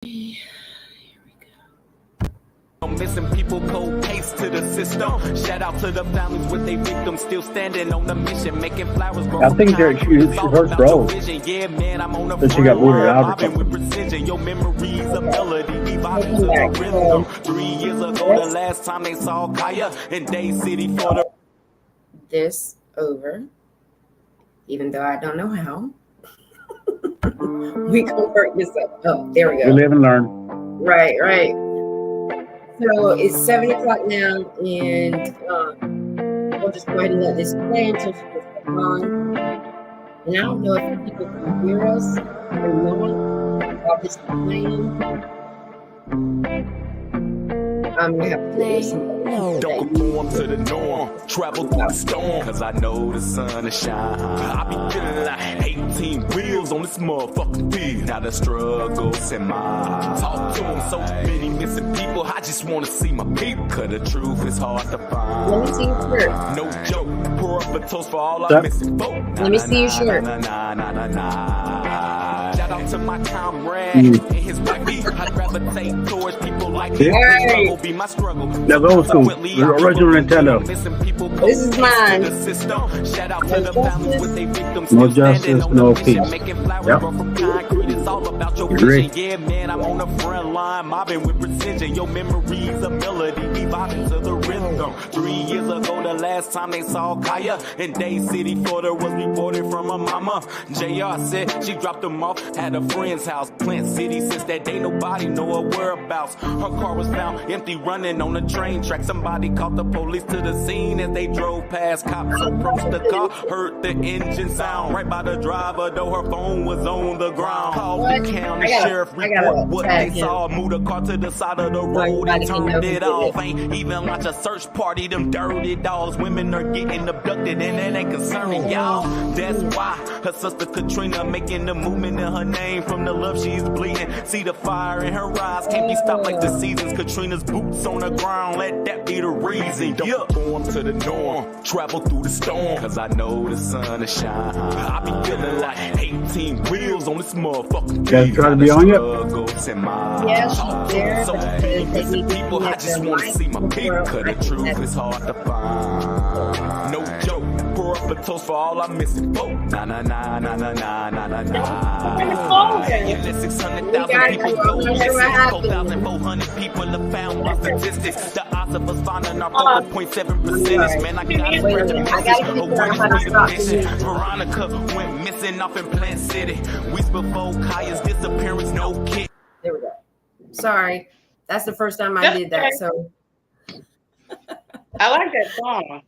Missing people, cold case to the system. Shout out to the families with their victims still standing on the mission, making flowers grow. I think that she hers broke. Yeah, man, I'm on the That she got booted out or something. With precision, your memories a melody, reviving to the rhythm. 3 years ago, the last time they saw Kaya in Day City, Florida. This over, even though I don't know how. We can work this up. Oh, there we go. We live and learn. Right. So it's 7 o'clock now, and we'll just go ahead and let this play until she gets back on. And I don't know if people can hear us or not while this is playing. I'm gonna have to play something. Don't conform to the norm, travel through the storm, cause I know the sun is shine. I be feeling like 18 wheels on this motherfucking field. Now the struggles in my talk to them, so many missing people. I just wanna see my people, cause the truth is hard to find. Let me see your shirt. No joke, pour up a toast for all our missing folks. Let me see your shirt. Shout out to my comrade and his wifey. I gravitate towards people like me. Struggle be my struggle. Now go to the original Nintendo. This is mine. Shout out to the families with their victims. No justice, no peace. Making flowers grow from concrete. It's all about your vision. Yeah, man, I'm on the front line, mobbing with precision. Your memories a melody, reviving to the rhythm. 3 years ago, the last time they saw Kaya in Day City, Florida, was reported from her mama. JR said she dropped them off at a friend's house, Plant City. Since that day, nobody know her whereabouts. Her car was found empty, running on a train track. Somebody called the police to the scene as they drove past. Cops approached the car, heard the engine sound right by the driver, though her phone was on the ground. Called the county sheriff, report what they saw. Moved the car to the side of the road and turned it off. Ain't even launch a search party, them dirty dogs. Women are getting abducted and that ain't concerning y'all. That's why her sister Katrina making the movement in her name. From the love she's bleeding, see the fire in her eyes. Can't be stopped like the seasons. Katrina's boots on the ground, let that be the reason. Don't conform to the norm, travel through the storm, cause I know the sun is shine. I be feeling like 18 wheels on this motherfucking field. You guys trying to be on yet? Yes, so many people, I just want to see my people, cause the truth is hard to find. No joke, pour up a toast for all I'm missing folk. Nah. Yeah, 600,000 people go missing. 4,400 people are found by statistics. The odds of us finding our 4.7%. Man, I gotta spread the message. Veronica went missing off in Plant City. Weeks before Kaya's disappearance, no kid. There we go. Sorry, that's the first time I did that. So I like that song.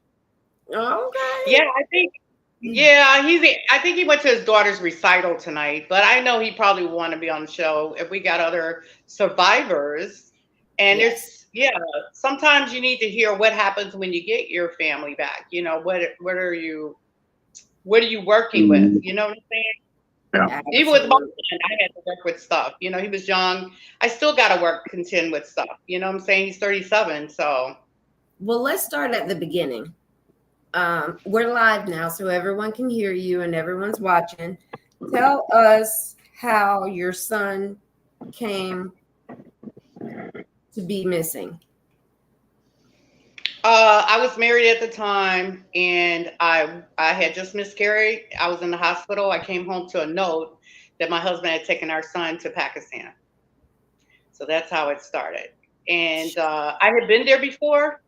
Okay. Yeah, I think. Yeah, I think he went to his daughter's recital tonight, but I know he probably would want to be on the show if we got other survivors. And sometimes you need to hear what happens when you get your family back. You know, what are you working with? You know what I'm saying? Yeah. Even with my son, I had to work with stuff. You know, he was young. I still got to contend with stuff. You know what I'm saying? He's 37, so. Well, let's start at the beginning. We're live now, so everyone can hear you and everyone's watching. Tell us how your son came to be missing. I was married at the time, and I had just miscarried. I was in the hospital. I came home to a note that my husband had taken our son to Pakistan. So that's how it started. And I had been there before.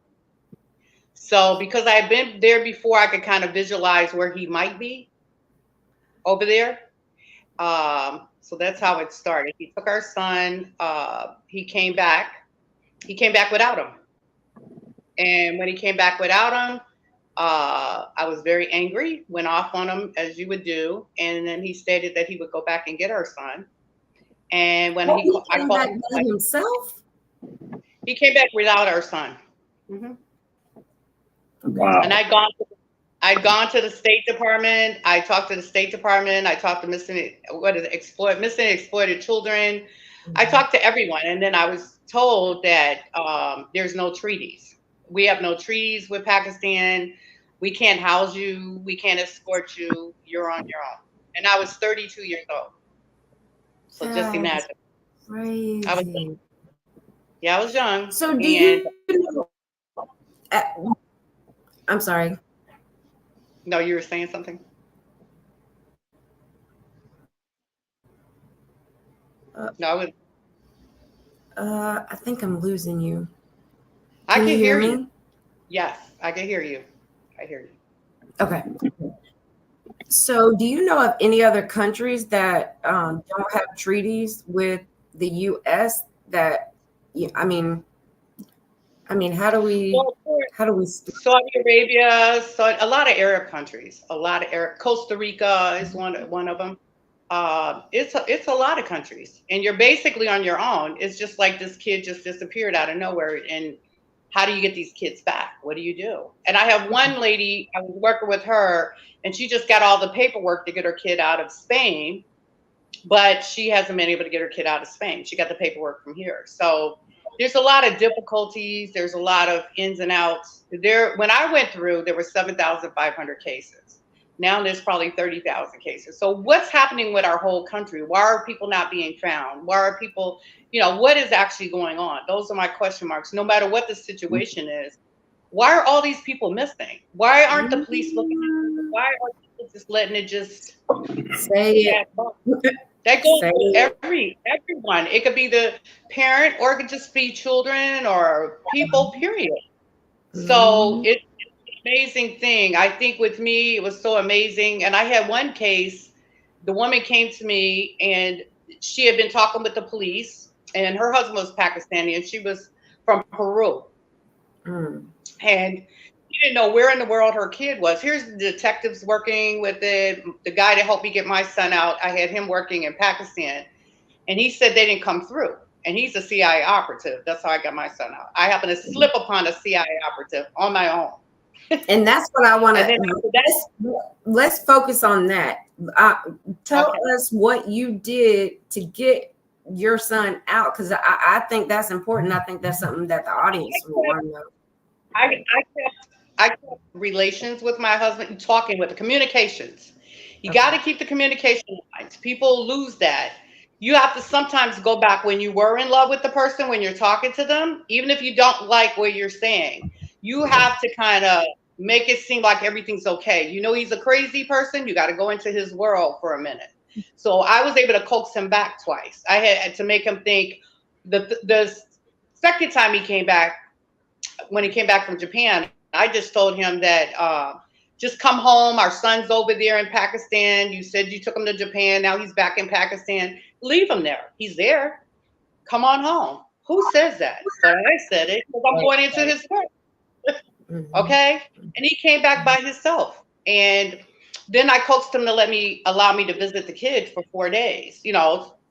So because I had been there before, I could kind of visualize where he might be over there. So that's how it started. He took our son. He came back. He came back without him. And when he came back without him, I was very angry, went off on him as you would do. And then he stated that he would go back and get our son. And when I came back by himself? He came back without our son. Mm-hmm. Wow. And I'd gone to the State Department. I talked to the State Department. I talked to missing and exploited children. Mm-hmm. I talked to everyone. And then I was told that there's no treaties. We have no treaties with Pakistan. We can't house you. We can't escort you. You're on your own. And I was 32 years old. So just imagine. crazy. I was young. Yeah, I was young. So do you know, I'm sorry. No, you were saying something? No, I was. I think I'm losing you. I Can you can hear hear you. me? Yes, I can hear you. I hear you. Okay. So do you know of any other countries that don't have treaties with the U.S. that, yeah, I mean, Well, how do we, Saudi Arabia, so a lot of Arab countries, a lot of Arab. Costa Rica is one of them. It's a lot of countries, and you're basically on your own. It's just like this kid just disappeared out of nowhere, and how do you get these kids back? What do you do? And I have one lady, I was working with her, and she just got all the paperwork to get her kid out of Spain, but she hasn't been able to get her kid out of Spain. She got the paperwork from here. So there's a lot of difficulties. There's a lot of ins and outs. When I went through, there were 7,500 cases. Now there's probably 30,000 cases. So what's happening with our whole country? Why are people not being found? Why are people, what is actually going on? Those are my question marks. No matter what the situation is, why are all these people missing? Why aren't the police looking at them? Why are people just letting it just say it? that goes Say with it. everyone. It could be the parent, or it could just be children or people, period. So Mhm. it's an amazing thing. I think with me, it was so amazing. And I had one case, the woman came to me and she had been talking with the police, and her husband was Pakistani and she was from Peru. Mm. And she didn't know where in the world her kid was. Here's the detectives working with it. The guy that helped me get my son out, I had him working in Pakistan. And he said they didn't come through. And he's a CIA operative. That's how I got my son out. I happened to slip upon a CIA operative on my own. And that's what I want And then to, after that, let's focus on that. Tell okay. us what you did to get your son out, because I think that's important. I think that's something that the audience will want to know. I kept relations with my husband, talking with the communications. You got Okay. to keep the communication lines. People lose that. You have to sometimes go back when you were in love with the person, when you're talking to them, even if you don't like what you're saying. You have to kind of make it seem like everything's okay. You know, he's a crazy person. You got to go into his world for a minute. So I was able to coax him back twice. I had to make him think. The second time he came back, when he came back from Japan, I just told him that just come home. Our son's over there in Pakistan. You said you took him to Japan. Now he's back in Pakistan. Leave him there. He's there. Come on home. Who says that? But I said it because I'm Right, going into right. his work. Mhm. Okay. And he came back by himself. And then I coaxed him to allow me to visit the kid for 4 days,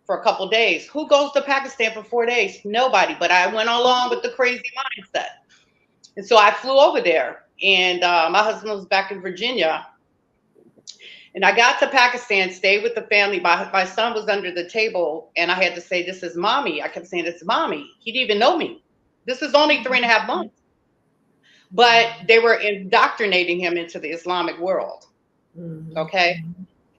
for a couple days. Who goes to Pakistan for 4 days? Nobody. But I went along with the crazy mindset. And so I flew over there, and my husband was back in Virginia. And I got to Pakistan, stayed with the family. My son was under the table, and I had to say, "This is mommy." I kept saying, "This is mommy." He didn't even know me. This is only 3.5 months. But they were indoctrinating him into the Islamic world. Mhm. Okay.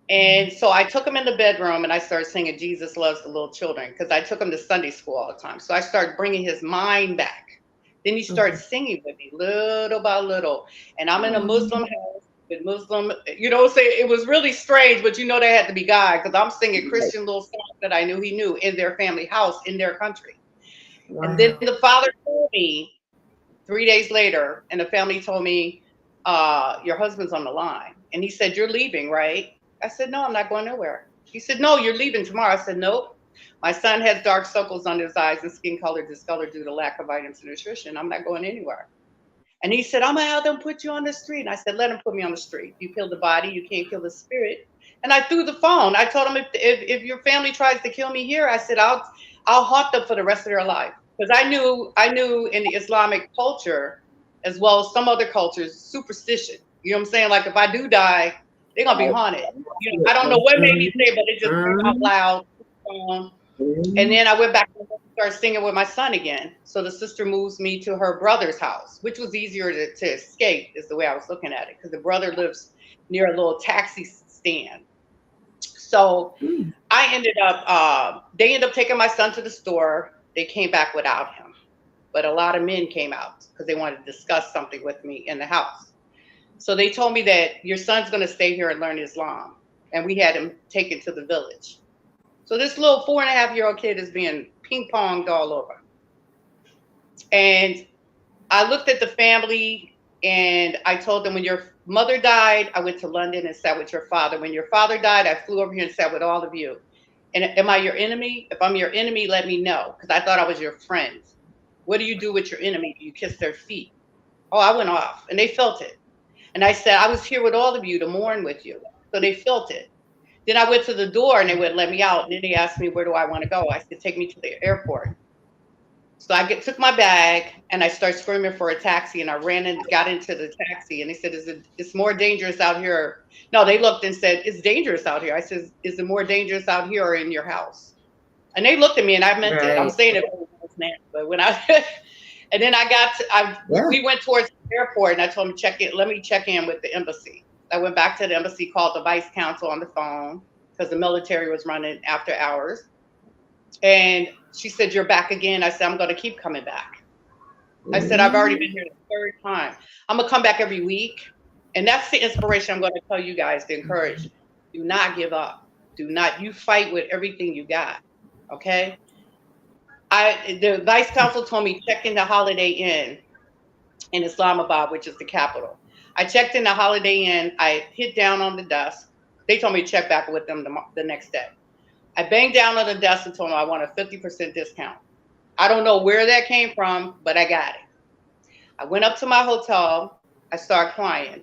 And so I took him in the bedroom and I started singing Jesus Loves the Little Children, because I took him to Sunday school all the time. So I started bringing his mind back. Then he started Mhm. singing with me little by little. And I'm in a Muslim Mhm. house with Muslim, it was really strange, but they had to be God, because I'm singing Christian little songs that I knew he knew in their family house, in their country. And then Wow. the father told me 3 days later, and the family told me, your husband's on the line. And he said, "You're leaving, right?" I said, "No, I'm not going nowhere." He said, "No, you're leaving tomorrow." I said, "Nope. My son has dark circles under his eyes and skin color discolored due to lack of vitamins and nutrition. I'm not going anywhere." And he said, "I'm going to have them put you on the street." And I said, "Let him put me on the street. You kill the body, you can't kill the spirit." And I threw the phone. I told him, if your family tries to kill me here, I said, I'll haunt them for the rest of their life. Because I knew in the Islamic culture, as well as some other cultures, superstition. You know what I'm saying? Like, if I do die, they're gonna be haunted. I don't know what made me say it, but it just came out Mhm. loud. And Mhm. then I went back and started singing with my son again. So the sister moves me to her brother's house, which was easier to escape, is the way I was looking at it, because the brother lives near a little taxi stand. So I ended up, they ended up taking my son to the store. They came back without him. But a lot of men came out because they wanted to discuss something with me in the house. So they told me that your son's going to stay here and learn Islam. And we had him taken to the village. So this little 4.5-year-old kid is being ping ponged all over. And I looked at the family and I told them, when your mother died, I went to London and sat with your father. When your father died, I flew over here and sat with all of you. And am I your enemy? If I'm your enemy, let me know, because I thought I was your friend. What do you do with your enemy? Do you kiss their feet? Oh, I went off and they felt it. And I said, I was here with all of you to mourn with you. So they felt it. Then I went to the door and they wouldn't let me out. And then they asked me, where do I want to go? I said, take me to the airport. So I took my bag and I started screaming for a taxi, and I ran and got into the taxi, and they said, it's more dangerous out here. No, they looked and said, it's dangerous out here. I said, is it more dangerous out here or in your house? And they looked at me and I meant it. I'm saying it, but when I, and then we went towards the airport and I told them, let me check in with the embassy. I went back to the embassy, called the vice consul on the phone because the military was running after hours. And she said, you're back again. I said, I'm going to keep coming back. I said, I've already been here the third time. I'm going to come back every week. And that's the inspiration I'm going to tell you guys to encourage. Do not give up. You fight with everything you got. Okay. The vice consul told me, check in the Holiday Inn in Islamabad, which is the capital. I checked in the Holiday Inn. I hit down on the desk. They told me to check back with them the next day. I banged down on the desk and told them I want a 50% discount. I don't know where that came from, but I got it. I went up to my hotel. I started crying.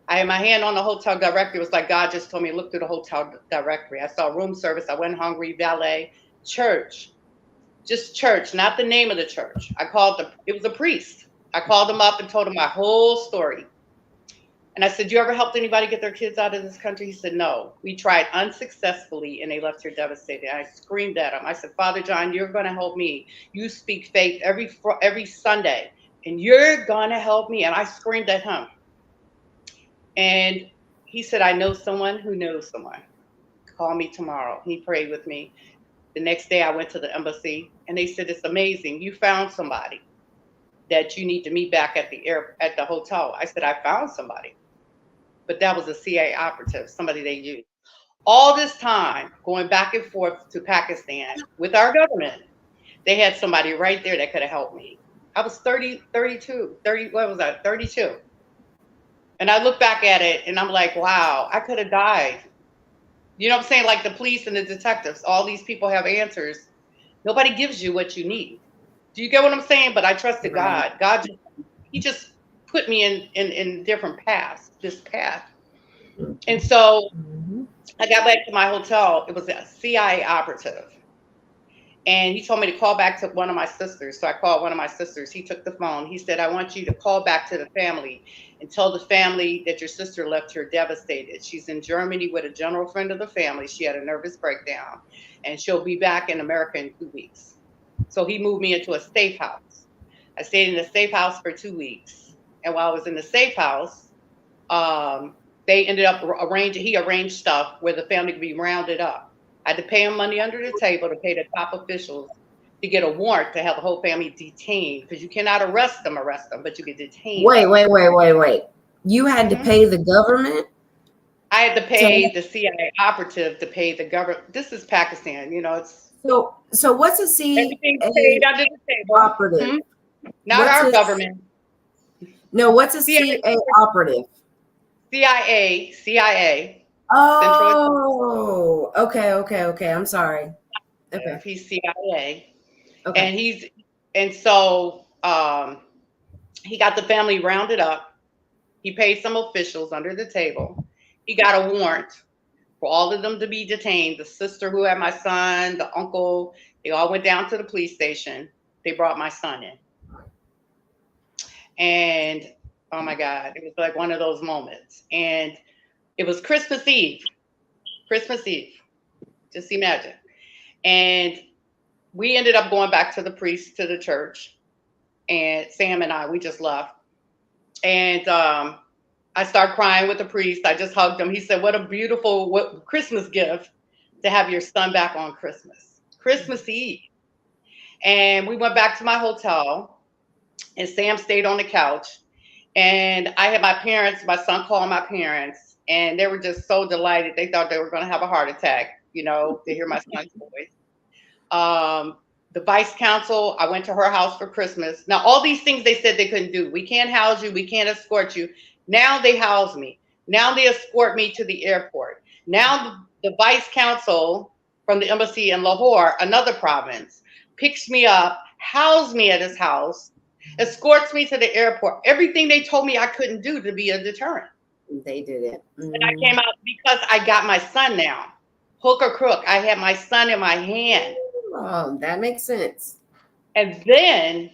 I had my hand on the hotel directory. It was like God just told me, look through the hotel directory. I saw room service. I went hungry, valet, church. Just church, not the name of the church. It was a priest. I called him up and told him my whole story. And I said, you ever helped anybody get their kids out of this country? He said, no. We tried unsuccessfully and they left here devastated. I screamed at him. I said, Father John, you're going to help me. You speak faith every Sunday and you're going to help me. And I screamed at him. And he said, I know someone who knows someone. Call me tomorrow. He prayed with me. The next day I went to the embassy and they said, it's amazing. You found somebody that you need to meet back at the hotel. I said, I found somebody. But that was a CIA operative, somebody they used. All this time, going back and forth to Pakistan with our government, they had somebody right there that could have helped me. I was 32. And I look back at it and I'm like, wow, I could have died. You know what I'm saying? Like the police and the detectives, all these people have answers. Nobody gives you what you need. Do you get what I'm saying? But I trusted God. God, he just put me in different paths, this path. And so I got back to my hotel. It was a CIA operative. And he told me to call back to one of my sisters. So I called one of my sisters. He took the phone. He said, I want you to call back to the family and tell the family that your sister left here devastated. She's in Germany with a general friend of the family. She had a nervous breakdown and she'll be back in America in 2 weeks. So he moved me into a safe house. I stayed in the safe house for 2 weeks. And while I was in the safe house, they ended up he arranged stuff where the family could be rounded up. I had to pay him money under the table to pay the top officials to get a warrant to have the whole family detained, because you cannot arrest them, but you can detain them. Wait. You had to pay the government? I had to pay the CIA operative to pay the government. This is Pakistan, it's. So what's a CIA paid under the table. Operative? Not our government. No, what's a CIA operative? CIA. Oh, okay. I'm sorry. Okay. He's CIA. Okay. And so he got the family rounded up. He paid some officials under the table. He got a warrant for all of them to be detained. The sister who had my son, the uncle, they all went down to the police station. They brought my son in. And oh my God, it was like one of those moments. And it was Christmas Eve. Just imagine. And we ended up going back to the priest, to the church. And Sam and I, we just left. And I started crying with the priest. I just hugged him. He said, what a beautiful Christmas gift to have your son back on Christmas Eve. And we went back to my hotel, and Sam stayed on the couch. And I had my parents, my son called my parents, and they were just so delighted. They thought they were going to have a heart attack, to hear my son's voice. The vice counsel, I went to her house for Christmas. Now, all these things they said they couldn't do. We can't house you. We can't escort you. Now they house me. Now they escort me to the airport. Now the vice counsel from the embassy in Lahore, another province, picks me up, houses me at his house, escorts me to the airport. Everything they told me I couldn't do to be a deterrent. They did it. And I came out because I got my son now. Hook or crook, I had my son in my hand. Oh, that makes sense. And then,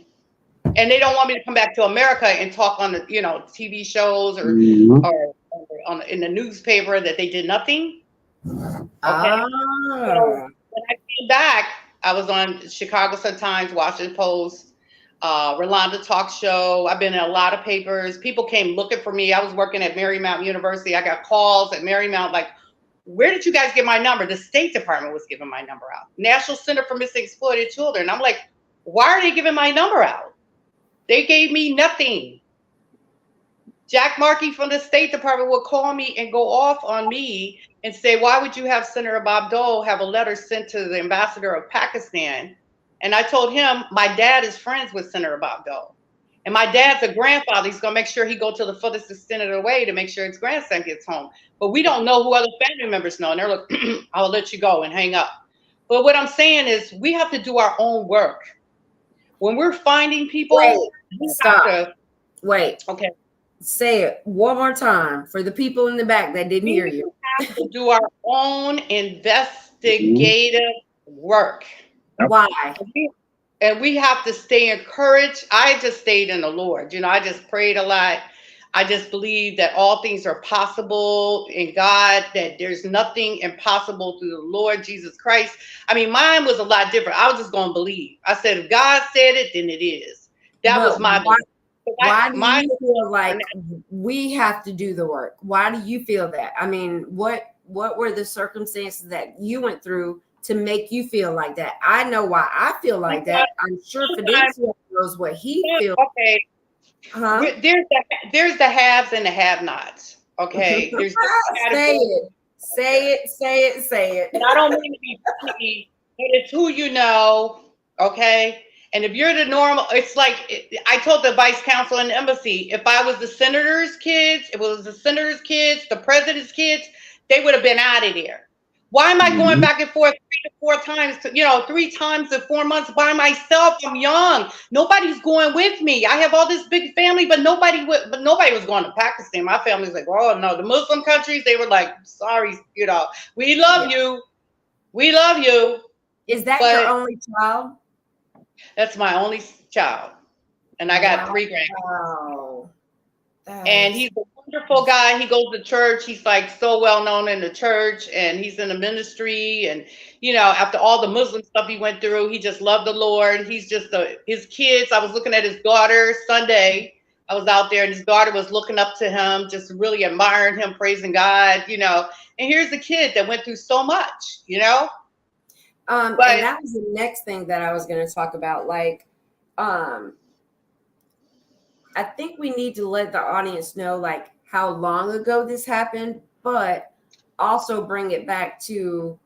and they don't want me to come back to America and talk on the, TV shows or in the newspaper that they did nothing. Okay. So when I came back, I was on Chicago Sun-Times, Washington Post, Rolanda Talk Show. I've been in a lot of papers. People came looking for me. I was working at Marymount University. I got calls at Marymount like, where did you guys get my number? The State Department was giving my number out. National Center for Missing Exploited Children. I'm like, why are they giving my number out? They gave me nothing. Jack Markey from the State Department would call me and go off on me and say, why would you have Senator Bob Dole have a letter sent to the ambassador of Pakistan? And I told him, my dad is friends with Senator Bob Dole. And my dad's a grandfather. He's going to make sure he go to the furthest extent of the way to make sure his grandson gets home. But we don't know who other family members know. And they're like, I'll let you go and hang up. But what I'm saying is we have to do our own work. When we're finding people, Wait. Okay. Say it one more time for the people in the back that didn't hear you. We have to do our own investigative work. Why? And we have to stay encouraged. I just stayed in the Lord. I just prayed a lot. I just believe that all things are possible in God, that there's nothing impossible through the Lord Jesus Christ. I mean, mine was a lot different. I was just going to believe. I said, if God said it, then it is. That was my belief. Why do you feel like we have to do the work? Why do you feel that? I mean, what were the circumstances that you went through to make you feel like that? I know why I feel like that. I'm sure Fidencio knows what he feels. Okay. There's the haves and the have-nots. Okay. There's say it. And I don't mean to be funny, but it's who you know. Okay. And if you're the normal, it's like I told the vice counsel in the embassy, if I was the senator's kids, if it was the senator's kids, the president's kids, they would have been out of there. Why am I going back and forth 3 to 4 times, 3 times in 4 months by myself? I'm young. Nobody's going with me. I have all this big family, but nobody was going to Pakistan. My family's like, oh no, the Muslim countries, they were like, sorry, we love you. We love you. Is that your only child? That's my only child. And I got 3 grandkids. Wow. And he's a wonderful guy. He goes to church. He's like so well known in the church, and he's in the ministry. And, after all the Muslim stuff he went through, he just loved the Lord. He's just his kids. I was looking at his daughter Sunday. I was out there and his daughter was looking up to him, just really admiring him, praising God, And here's a kid that went through so much, And that was the next thing that I was going to talk about. Like, I think we need to let the audience know like how long ago this happened, but also bring it back to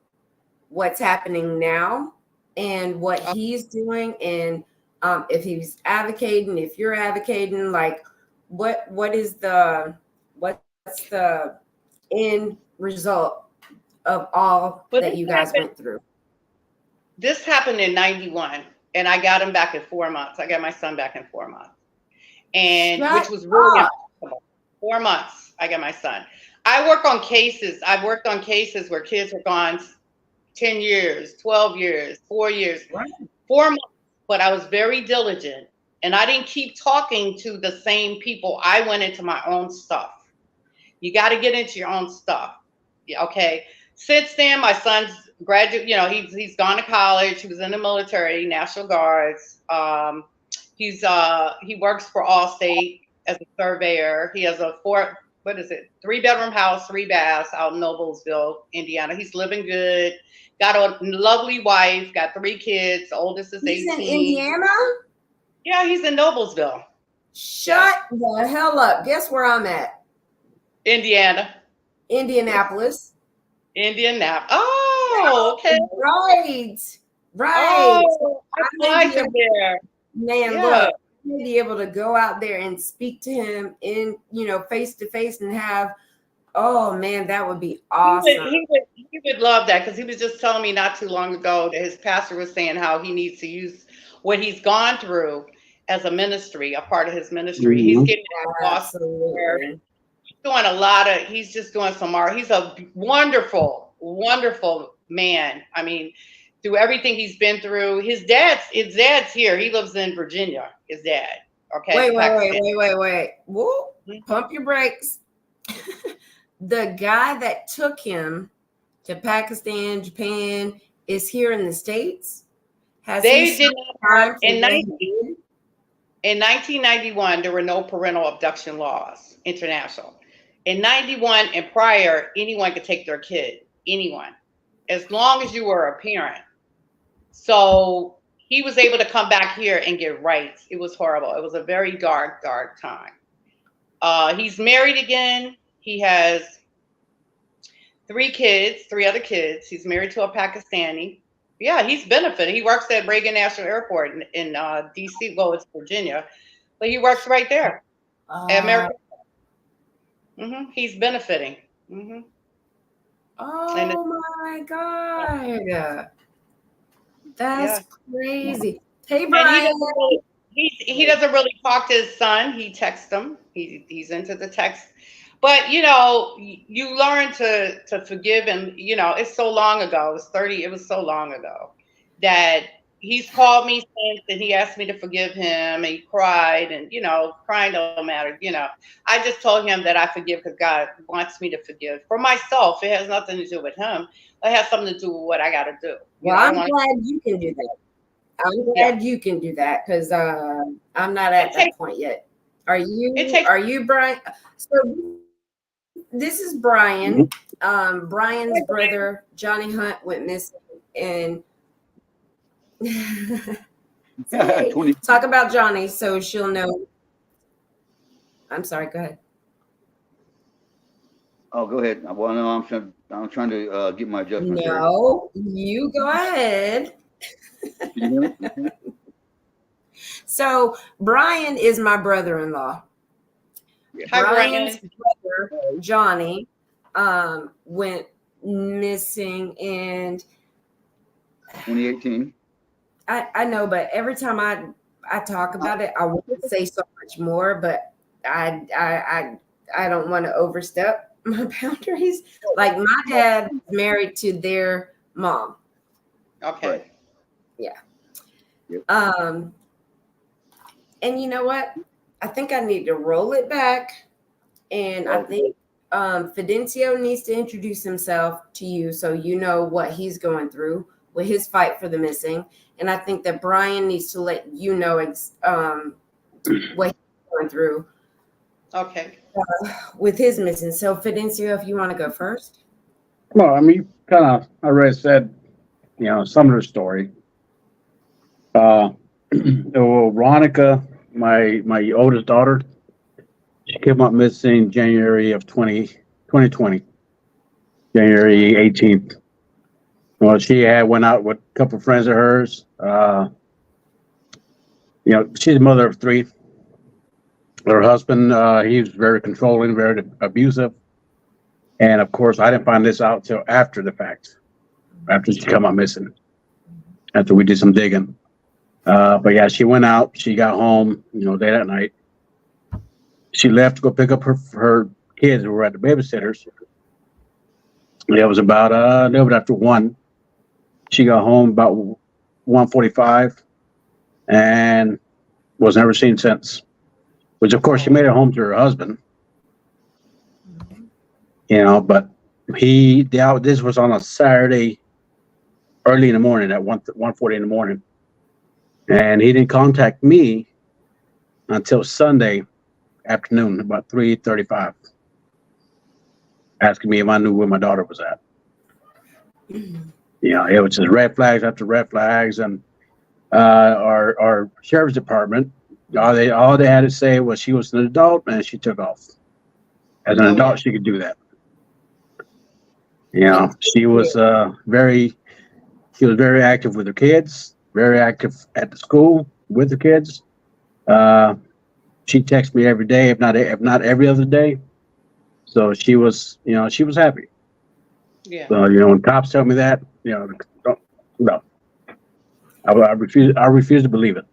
what's happening now and what he's doing. And if he's advocating, if you're advocating, like what's the end result of all that you guys went through? This happened in 91 and I got him back in 4 months. I got my son back in 4 months. And which was really impossible. 4 months, I got my son. I work on cases. I've worked on cases where kids were gone 10 years, 12 years, 4 years, 4 months. But I was very diligent and I didn't keep talking to the same people. I went into my own stuff. You got to get into your own stuff. Okay. Since then, my son's graduate, he's gone to college. He was in the military, National Guards. He works for Allstate as a surveyor. He has a what is it? 3-bedroom house, 3 baths out in Noblesville, Indiana. He's living good. Got a lovely wife. Got 3 kids. The oldest is He's 18. in Indiana? Yeah, he's in Noblesville, Shut the hell up. Guess where I'm at? Indiana. Indianapolis. Indianapolis. Oh, okay. Right. Oh, I may fly be to there. Man, Yeah. look, I may be able to go out there and speak to him in, face to face and have, oh man, that would be awesome. He would love that, because he was just telling me not too long ago that his pastor was saying how he needs to use what he's gone through as a ministry, a part of his ministry. Mhm. He's getting Absolutely. doing a lot of, he's just doing some art. He's a wonderful, wonderful man. I mean, through everything he's been through, his dad's here. He lives in Virginia, his dad. Okay. Wait. Whoa, pump your brakes. The guy that took him to Pakistan, Japan, is here in the States. They did not, in 1991, there were no parental abduction laws, international. In 91 and prior, anyone could take their kid, anyone, as long as you were a parent. So he was able to come back here and get rights. It was horrible. It was a very dark, dark time. He's married again. He has 3 other kids. He's married to a Pakistani. Yeah, he's benefiting. He works at Reagan National Airport in D.C. Well, it's Virginia, but he works right there at American. He's benefiting. Oh my God, that's crazy. Hey, Brian. He doesn't really talk to his son. He texts him. He's into the text. But, you learn to forgive him. It's so long ago. It was so long ago that he's called me since, and he asked me to forgive him, and he cried, and, crying don't matter. I just told him that I forgive because God wants me to forgive for myself. It has nothing to do with him. It has something to do with what I got to do. Well, I'm glad you can do that. I'm glad you can do that, because I'm not at that point yet. Are you, Brian? So this is Brian. Brian's brother, Johnny Hunt, went missing. And talk about Johnny so she'll know. I'm sorry, go ahead. Oh, go ahead. Well, no, I'm trying to get my adjustment. No, you go ahead. So Brian is my brother-in-law. Hi, Brian's brother, Johnny, went missing in 2018. I know, but every time I talk about it, I want to say so much more, but I don't want to overstep my boundaries. Like, my dad is married to their mom. Okay. Yeah. And you know what? I think I need to roll it back, and I think Fidencio needs to introduce himself to you so you know what he's going through with his fight for the missing. And I think that Brian needs to let you know what he's going through. Okay. With his missing. So Fidencio, if you want to go first. Well, I mean, kind of already said, some of the story. Veronica, my oldest daughter, she came up missing January of 2020, January 18th. Well, she went out with a couple of friends of hers. She's a mother of 3. Her husband, he was very controlling, very abusive. And of course, I didn't find this out till after the fact, after she came up missing, after we did some digging. But yeah, she went out. She got home, late at night. She left to go pick up her kids who were at the babysitters. It was about a little bit after 1. She got home about 1:45 and was never seen since. Which, of course, she made it home to her husband. But this was on a Saturday early in the morning at 1:40 in the morning. And he didn't contact me until Sunday afternoon, about 3:35. asking me if I knew where my daughter was at. It was just red flags after red flags, and our sheriff's department, all they had to say was she was an adult and she took off. As an adult, she could do that. She was very active with her kids, very active at the school with the kids. She texts me every day, if not every other day. So she was happy. Yeah. So when cops tell me that, no, I refuse to believe it.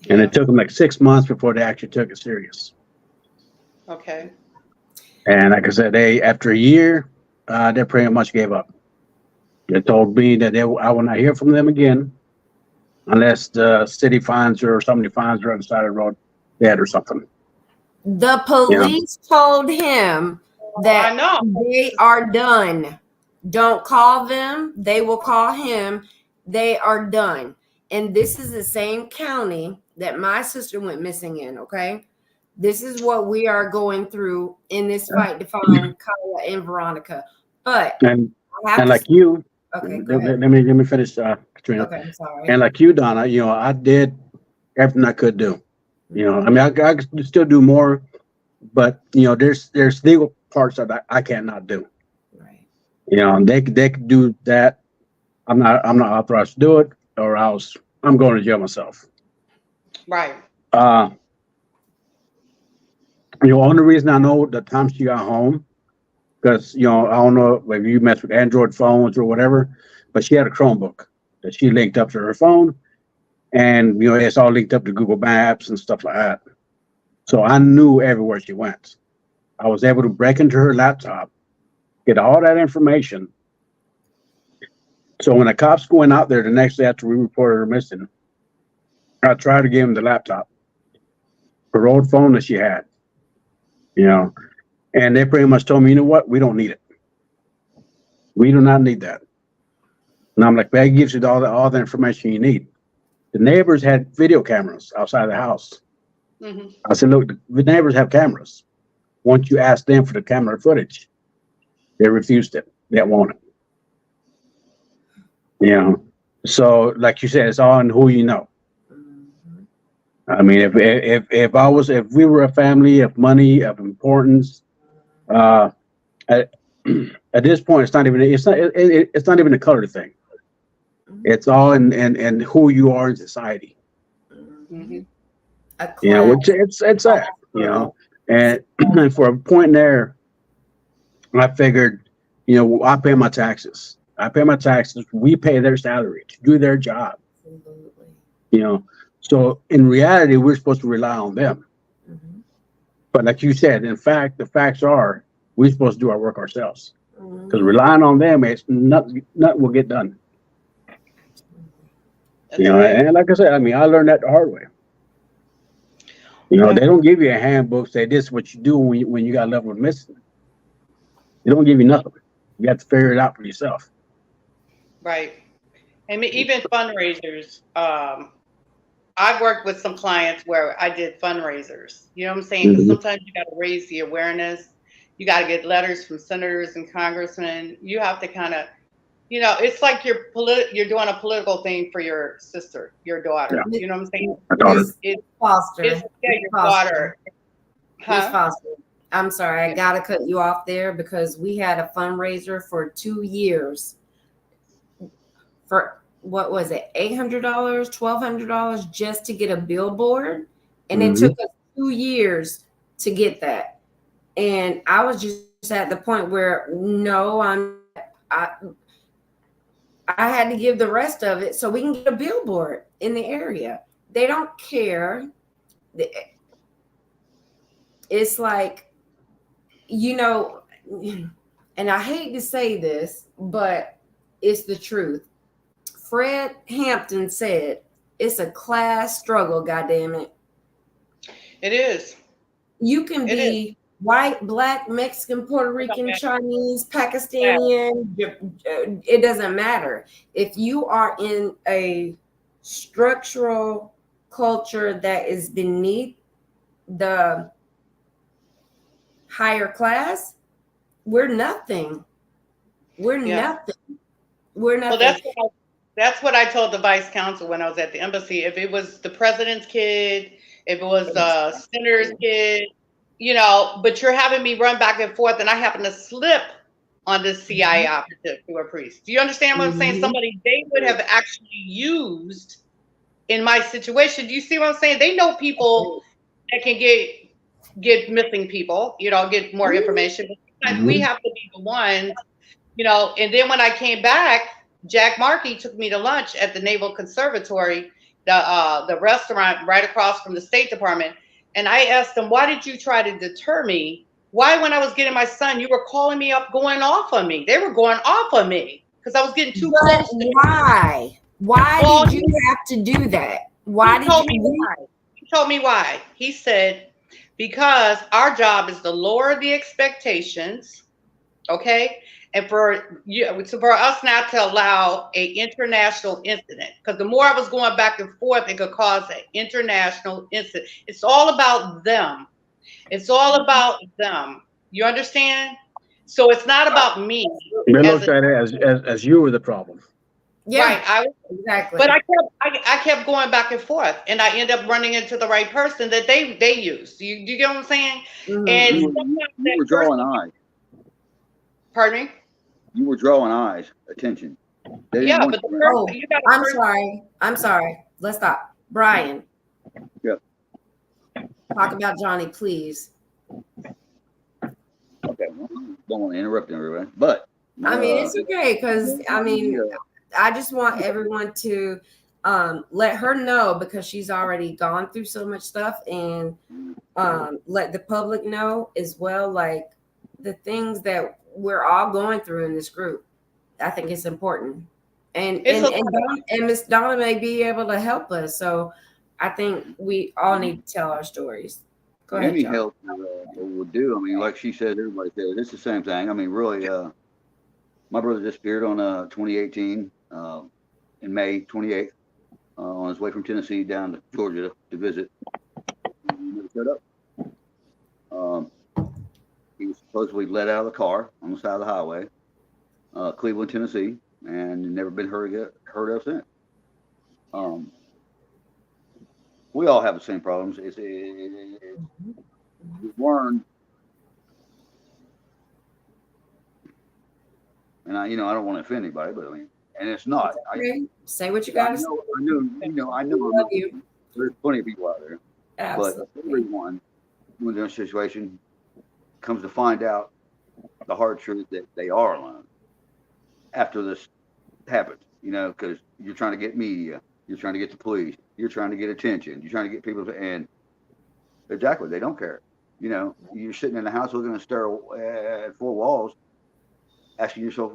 And it took them like 6 months before they actually took it serious. Okay. And like I said, after a year, they pretty much gave up. They told me that I will not hear from them again unless the city finds her or somebody finds her on the side of the road dead or something. The police told him that they are done. Don't call them. They will call him. They are done. And this is the same county that my sister went missing in, okay? This is what we are going through in this fight to find Kaya and Veronica. But and like you, okay, let me finish, Katrina. Okay, I'm sorry. And like you, Donna, I did everything I could do. I mean, I could still do more, but there's legal parts that I cannot do. Right. They could do that. I'm not authorized to do it, or else I'm going to jail myself. Right. Only reason I know the time she got home, because I don't know if you mess with Android phones or whatever, but she had a Chromebook that she linked up to her phone, and it's all linked up to Google Maps and stuff like that. So I knew everywhere she went. I was able to break into her laptop, get all that information. So when the cops went out there the next day after we reported her missing, I tried to give them the laptop, her old phone that she had, and they pretty much told me, you know what, we don't need it. We do not need that. And I'm like, that gives you all the information you need. The neighbors had video cameras outside the house. Mm-hmm. I said, look, the neighbors have cameras. Once you ask them for the camera footage, they refused it. They didn't want it. So like you said, it's all in who you know. I mean, if we were a family of money, of importance, at this point, it's not even a color thing. It's all in who you are in society. Mm-hmm. Which it's sad, and for a point there, I figured, I pay my taxes. We pay their salary to do their job. So in reality, we're supposed to rely on them. Mm-hmm. But like you said, in fact, the facts are we're supposed to do our work ourselves. Because relying on them, it's nothing will get done. And like I said, I mean, I learned that the hard way. They don't give you a handbook, say this is what you do when you got a loved one missing. They don't give you nothing. You have to figure it out for yourself. Right. And even fundraisers. I've worked with some clients where I did fundraisers. You know what I'm saying? Because sometimes you got to raise the awareness. You got to get letters from senators and congressmen. You have to kind of, it's like you're doing a political thing for your sister, your daughter. Yeah. You know what I'm saying? My daughter. It's Foster. Your daughter. Miss Foster. I'm sorry, I gotta cut you off there because we had a fundraiser for 2 years for what was it, $800, $1,200 just to get a billboard, and it took us 2 years to get that. And I was just at the point where no, I had to give the rest of it so we can get a billboard in the area. They don't care. It's like, and I hate to say this, but it's the truth. Fred Hampton said, it's a class struggle, goddammit. It is. You can be white, black, Mexican, Puerto Rican, Chinese, Pakistani, it doesn't matter. If you are in a structural culture that is beneath the higher class, We're nothing. We're nothing. We're nothing. Well, that's what I told the vice consul when I was at the embassy. If it was the president's kid, if it was the senator's kid, but you're having me run back and forth, and I happen to slip on this CIA operative to a priest. Do you understand what I'm saying? Somebody they would have actually used in my situation. Do you see what I'm saying? They know people that can get missing people, get more information. But we have to be the ones, and then when I came back, Jack Markey took me to lunch at the Naval Conservatory, the restaurant right across from the State Department. And I asked him, why did you try to deter me? Why, when I was getting my son, you were calling me up, going off on me? They were going off on me because I was getting too close. Why? Why did you have to do that? Why did you? He told me why. He said, because our job is to lower the expectations, okay? And for us not to allow an international incident, because the more I was going back and forth, it could cause an international incident. It's all about them. It's all about them. You understand? So it's not about me. They looked at it as you were the problem. Yeah, right. Exactly. But I kept going back and forth, and I end up running into the right person that they used. Do you get what I'm saying? And you were drawing eyes. Pardon me? You were drawing eyes, attention. Yeah, but I'm sorry. Let's stop. Brian. Yeah. Talk about Johnny, please. Okay. Don't want to interrupt everybody, but I mean, it's okay because I just want everyone to let her know, because she's already gone through so much stuff, and let the public know as well, like the things that we're all going through in this group. I think it's important, and Miss Donna may be able to help us. So I think we all need to tell our stories. Go ahead, any John. help would do. I mean, like she said, everybody said it's the same thing. I mean, really, my brother disappeared on 2018 in May 28th on his way from Tennessee down to Georgia to visit. He never showed up. He was supposedly let out of the car on the side of the highway, Cleveland, Tennessee, and never been heard of since. We all have the same problems. We've learned, and I don't want to offend anybody, but I mean, and it's not. Say what you got to say. I know. Love you. There's plenty of people out there, Absolutely. but everyone, when they're in a situation, comes to find out the hard truth that they are alone after this happens. Because you're trying to get media, you're trying to get the police, you're trying to get attention, you're trying to get people to, and exactly, they don't care. You're sitting in the house looking at stare at four walls, asking yourself,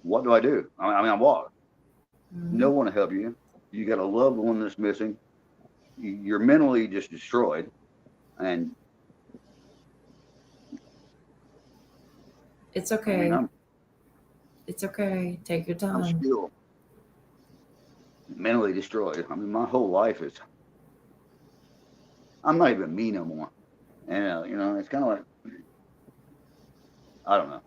what do I do? I'm what? No one to help you. You got a loved one that's missing. You're mentally just destroyed, and it's okay. It's okay. Take your time. I'm still mentally destroyed. I mean, my whole life is. I'm not even me no more. And it's kind of like, I don't know.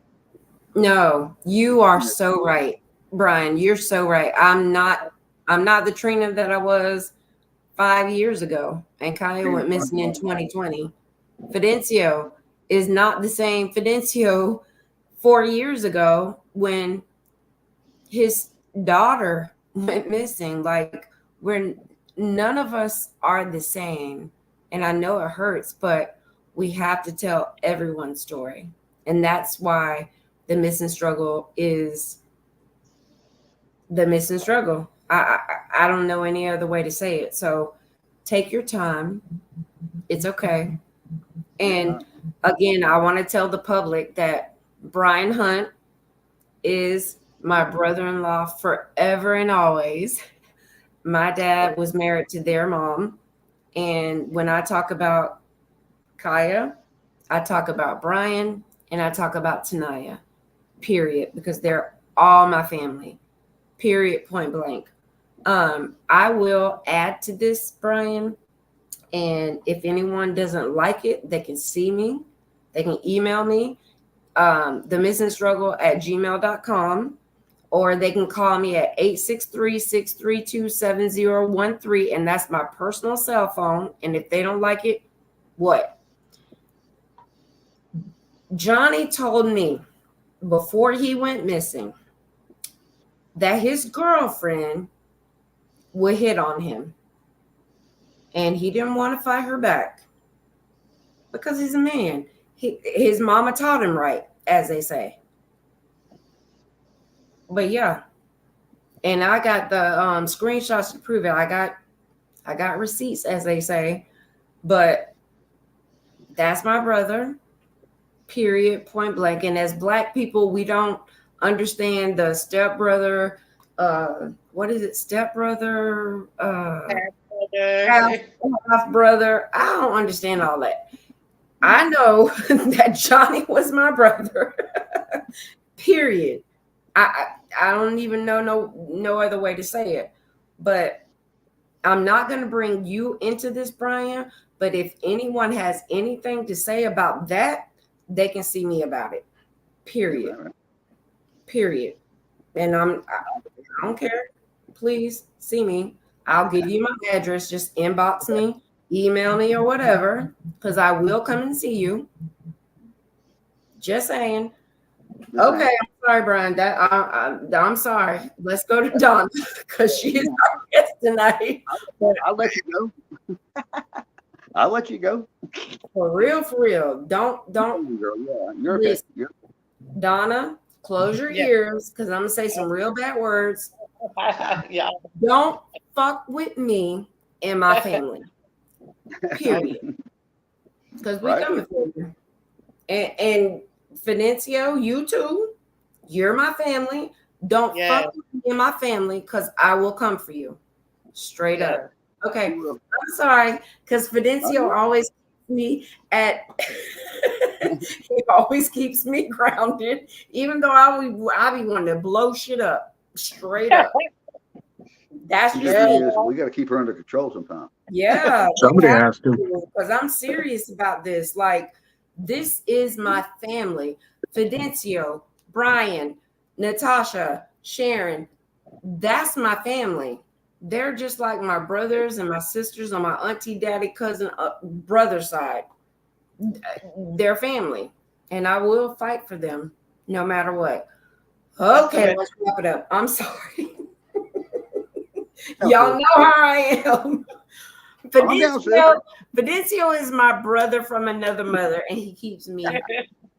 No, you are so right, Brian. You're so right. I'm not the Trina that I was 5 years ago, and Kyle went missing in 2020. Fidencio is not the same Fidencio 4 years ago when his daughter went missing. Like, none of us are the same. And I know it hurts, but we have to tell everyone's story. And that's why the missing struggle is the missing struggle. I don't know any other way to say it. So take your time. It's okay. And again, I want to tell the public that Brian Hunt is my brother-in-law forever and always. My dad was married to their mom. And when I talk about Kaya, I talk about Brian, and I talk about Tanaya, period, because they're all my family, period, point blank. I will add to this, Brian, and if anyone doesn't like it, they can see me They can email me, themissingstruggle@gmail.com, or they can call me at 863-632-7013, and that's my personal cell phone. And if they don't like it, what? Johnny told me before he went missing that his girlfriend would hit on him, and he didn't want to fight her back because he's a man. His mama taught him right, as they say. But yeah, and I got the screenshots to prove it. I got receipts, as they say. But that's my brother, period, point blank. And as Black people, we don't understand the stepbrother. What is it? Stepbrother, half brother. I don't understand all that. I know that Johnny was my brother. Period. I don't even know no other way to say it. But I'm not going to bring you into this, Brian. But if anyone has anything to say about that, they can see me about it. Period. Period. And I don't care. Please see me. I'll give you my address. Just inbox me, email me, or whatever, because I will come and see you. Just saying. Okay, I'm sorry, Brian. I'm sorry. Let's go to Donna because she is our guest tonight. I'll let you go. I'll let you go. For real. Don't. You're okay. Donna, close your ears because I'm gonna say some real bad words. Yeah. Don't fuck with me and my family. Period. Because we coming for you. And Fidencio, you too. You're my family. Don't fuck with me and my family because I will come for you. Straight up. Okay. I'm sorry, because Fidencio always keeps me he always keeps me grounded, even though I be wanting to blow shit up. Straight up. That's just me. We got to keep her under control sometime. Yeah. Somebody has to. Because I'm serious about this. Like, this is my family. Fidencio, Brian, Natasha, Sharon. That's my family. They're just like my brothers and my sisters on my auntie, daddy, cousin, brother side. They're family. And I will fight for them no matter what. Okay, let's wrap it up. I'm sorry. Y'all know how I am. Fidencio is my brother from another mother, and he keeps me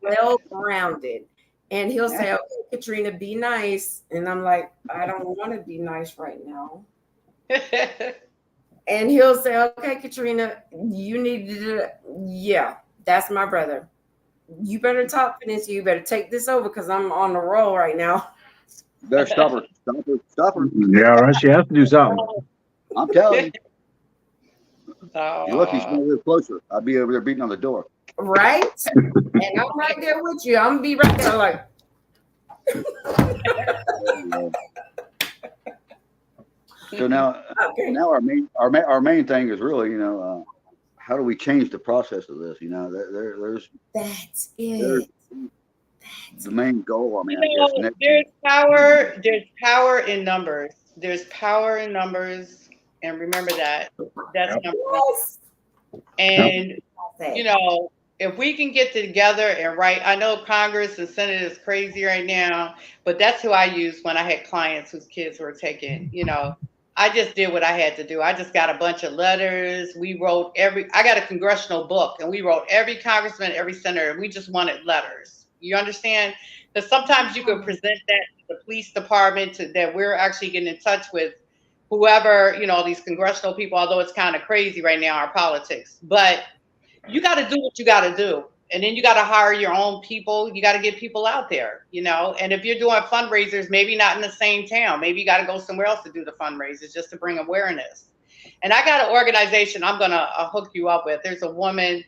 well grounded. And he'll say, "Okay, Katrina, be nice." And I'm like, "I don't want to be nice right now." And he'll say, "Okay, Katrina, you need to do it." Yeah, that's my brother. You better talk, Fidencio. You better take this over because I'm on the roll right now. Better stop her. Yeah, right. She has to do something. I'm telling you. You're lucky she's not a little closer. I'd be over there beating on the door. Right? And I'm right there with you. I'm gonna be right there like. So now our main thing is really, how do we change the process of this? That's it. The main goal. I mean, there's power in numbers. There's power in numbers, and remember that. That's number one. And if we can get together and write, I know Congress and Senate is crazy right now, but that's who I used when I had clients whose kids were taken. I just did what I had to do. I just got a bunch of letters. I got a congressional book, and we wrote every congressman, every senator, and we just wanted letters. You understand? Because sometimes you could present that to the police department that we're actually getting in touch with whoever, these congressional people, although it's kind of crazy right now, our politics. But you got to do what you got to do. And then you got to hire your own people. You got to get people out there, And if you're doing fundraisers, maybe not in the same town. Maybe you got to go somewhere else to do the fundraisers just to bring awareness. And I got an organization I'm going to hook you up with. There's a woman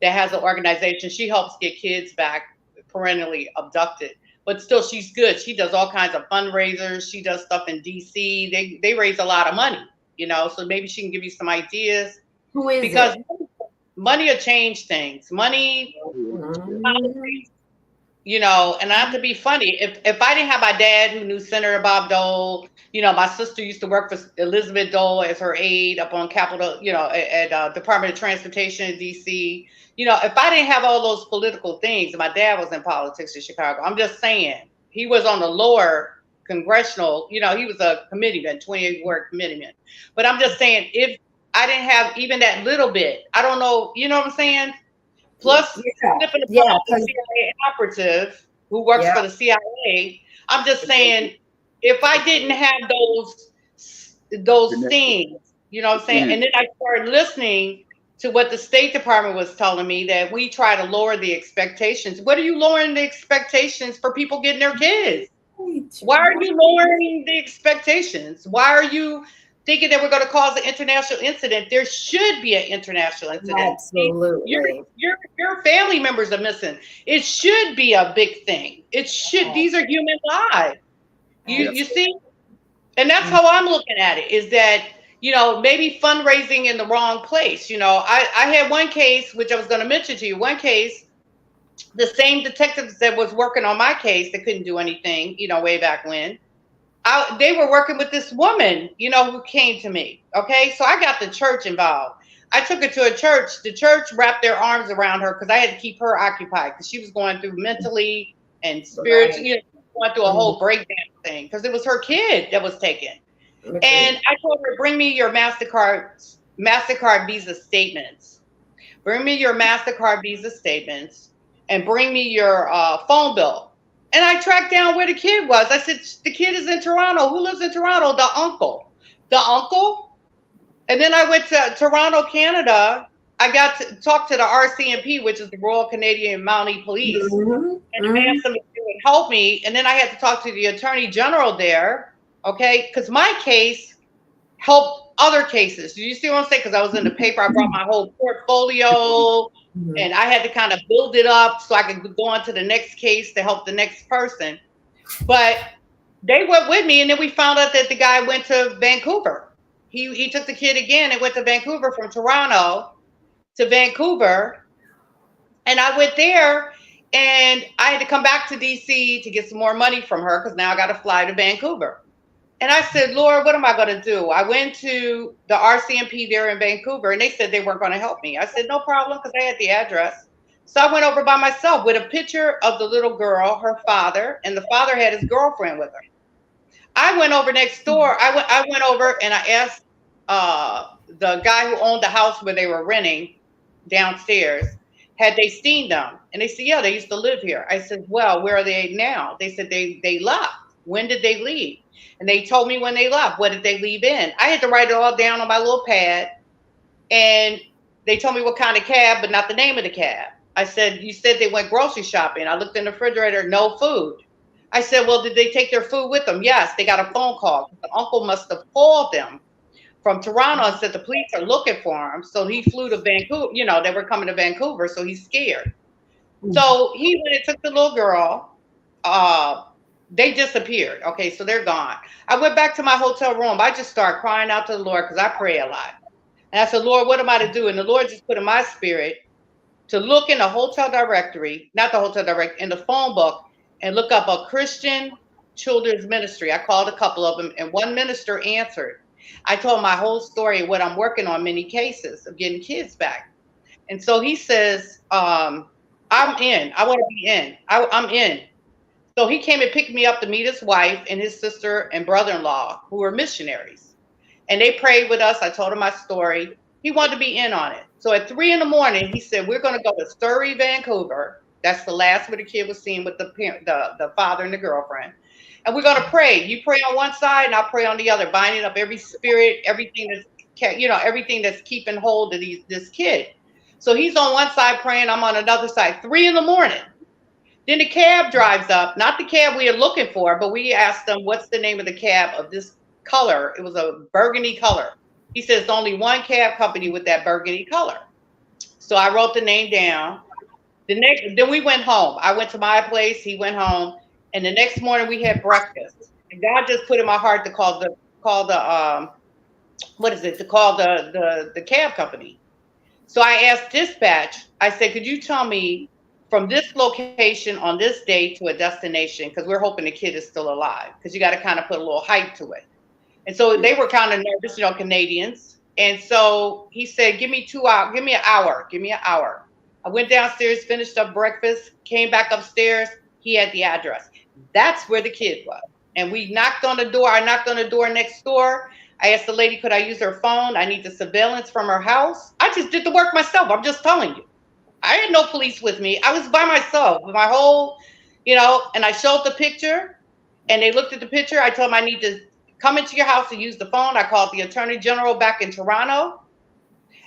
that has an organization. She helps get kids back parentally abducted. But still, she's good. She does all kinds of fundraisers. She does stuff in D.C. They raise a lot of money, So maybe she can give you some ideas. Who is because it? money will change things. Money, Mhm. you know, and not to be funny, if I didn't have my dad who knew Senator Bob Dole, you know, my sister used to work for Elizabeth Dole as her aide up on Capitol, you know, at Department of Transportation in DC. You know, if I didn't have all those political things, my dad was in politics in Chicago. I'm just saying, he was on the lower congressional, you know, he was a committeeman, 28 ward committeeman. But I'm just saying, if I didn't have even that little bit, I don't know, you know what I'm saying? Plus, Yeah, flipping the yeah, the CIA operative who works yeah, for the CIA. I'm just saying, if I didn't have those things, you know what I'm saying? And then I started listening to what the State Department was telling me, that we try to lower the expectations. What are you lowering the expectations for people getting their kids? Why are you lowering the expectations? Why are you thinking that we're going to cause an international incident? There should be an international incident. absolutely. Your family members are missing. It should be a big thing. It should. These are human lives. You see, and that's how I'm looking at it. Is that, you know, maybe fundraising in the wrong place. You know, I had one case which I was going to mention to you. One case, the same detectives that was working on my case that couldn't do anything, you know, way back when, they were working with this woman, you know, who came to me. Okay, so I got the church involved. I took her to a church. The church wrapped their arms around her because I had to keep her occupied because she was going through mentally and spiritually, you know, going through a whole breakdown thing because it was her kid that was taken. And I told her, bring me your MasterCard Visa statements. Bring me your MasterCard Visa statements and bring me your phone bill. And I tracked down where the kid was. I said, the kid is in Toronto. Who lives in Toronto? The uncle. The uncle? And then I went to Toronto, Canada. I got to talk to the RCMP, which is the Royal Canadian Mounted Police. And I asked them if they would help me. And then I had to talk to the Attorney General there, okay? Because my case helped other cases. Do you see what I'm saying? Because I was in the paper. I brought my whole portfolio. And I had to kind of build it up so I could go on to the next case to help the next person. But they went with me, and then we found out that the guy went to Vancouver. He took the kid again and went to Vancouver from Toronto to Vancouver. And I went there, and I had to come back to DC to get some more money from her because now I got to fly to Vancouver. And I said, Lord, what am I going to do? I went to the RCMP there in Vancouver, and they said they weren't going to help me. I said, no problem, because I had the address. So I went over by myself with a picture of the little girl, her father, and the father had his girlfriend with her. I went over next door. I went over and I asked the guy who owned the house where they were renting downstairs, had they seen them? And they said, yeah, they used to live here. I said, well, where are they now? They said they left. When did they leave? And they told me when they left. What did they leave in? I had to write it all down on my little pad. And they told me what kind of cab, but not the name of the cab. I said, you said they went grocery shopping. I looked in the refrigerator, no food. I said, well, did they take their food with them? Yes, they got a phone call. The uncle must have called them from Toronto and said the police are looking for him. So he flew to Vancouver. You know, they were coming to Vancouver, so he's scared. So he went and took the little girl. They disappeared. Okay, so they're gone. I went back to my hotel room. I just started crying out to the Lord because I pray a lot. And I said, Lord, what am I to do? And the Lord just put in my spirit to look in the hotel directory, not the hotel directory, in the phone book, and look up a Christian children's ministry. I called a couple of them, and one minister answered. I told my whole story of what I'm working on, many cases of getting kids back. And so he says, I'm in. I want to be in. I'm in. So he came and picked me up to meet his wife and his sister and brother-in-law, who were missionaries. And they prayed with us. I told him my story. He wanted to be in on it. So at 3 a.m, he said, we're going to go to Surrey, Vancouver. That's the last where the kid was seen with the father and the girlfriend. And we're going to pray. You pray on one side and I'll pray on the other, binding up every spirit, everything that's keeping hold of this kid. So he's on one side praying. I'm on another side, 3 a.m. Then the cab drives up, not the cab we are looking for, but we asked them, what's the name of the cab of this color? It was a burgundy color. He says, there's only one cab company with that burgundy color. So I wrote the name down. Then we went home. I went to my place. He went home. And the next morning we had breakfast. And God just put in my heart to call the cab company. So I asked dispatch, I said, could you tell me from this location on this day to a destination, because we're hoping the kid is still alive, because you got to kind of put a little hype to it. And so they were kind of nervous, you know, Canadians. And so he said, give me 2 hours, give me an hour, give me an hour. I went downstairs, finished up breakfast, came back upstairs. He had the address. That's where the kid was. And we knocked on the door. I knocked on the door next door. I asked the lady, could I use her phone? I need the surveillance from her house. I just did the work myself. I'm just telling you. I had no police with me. I was by myself with my whole, you know, and I showed the picture and they looked at the picture. I told them I need to come into your house and use the phone. I called the Attorney General back in Toronto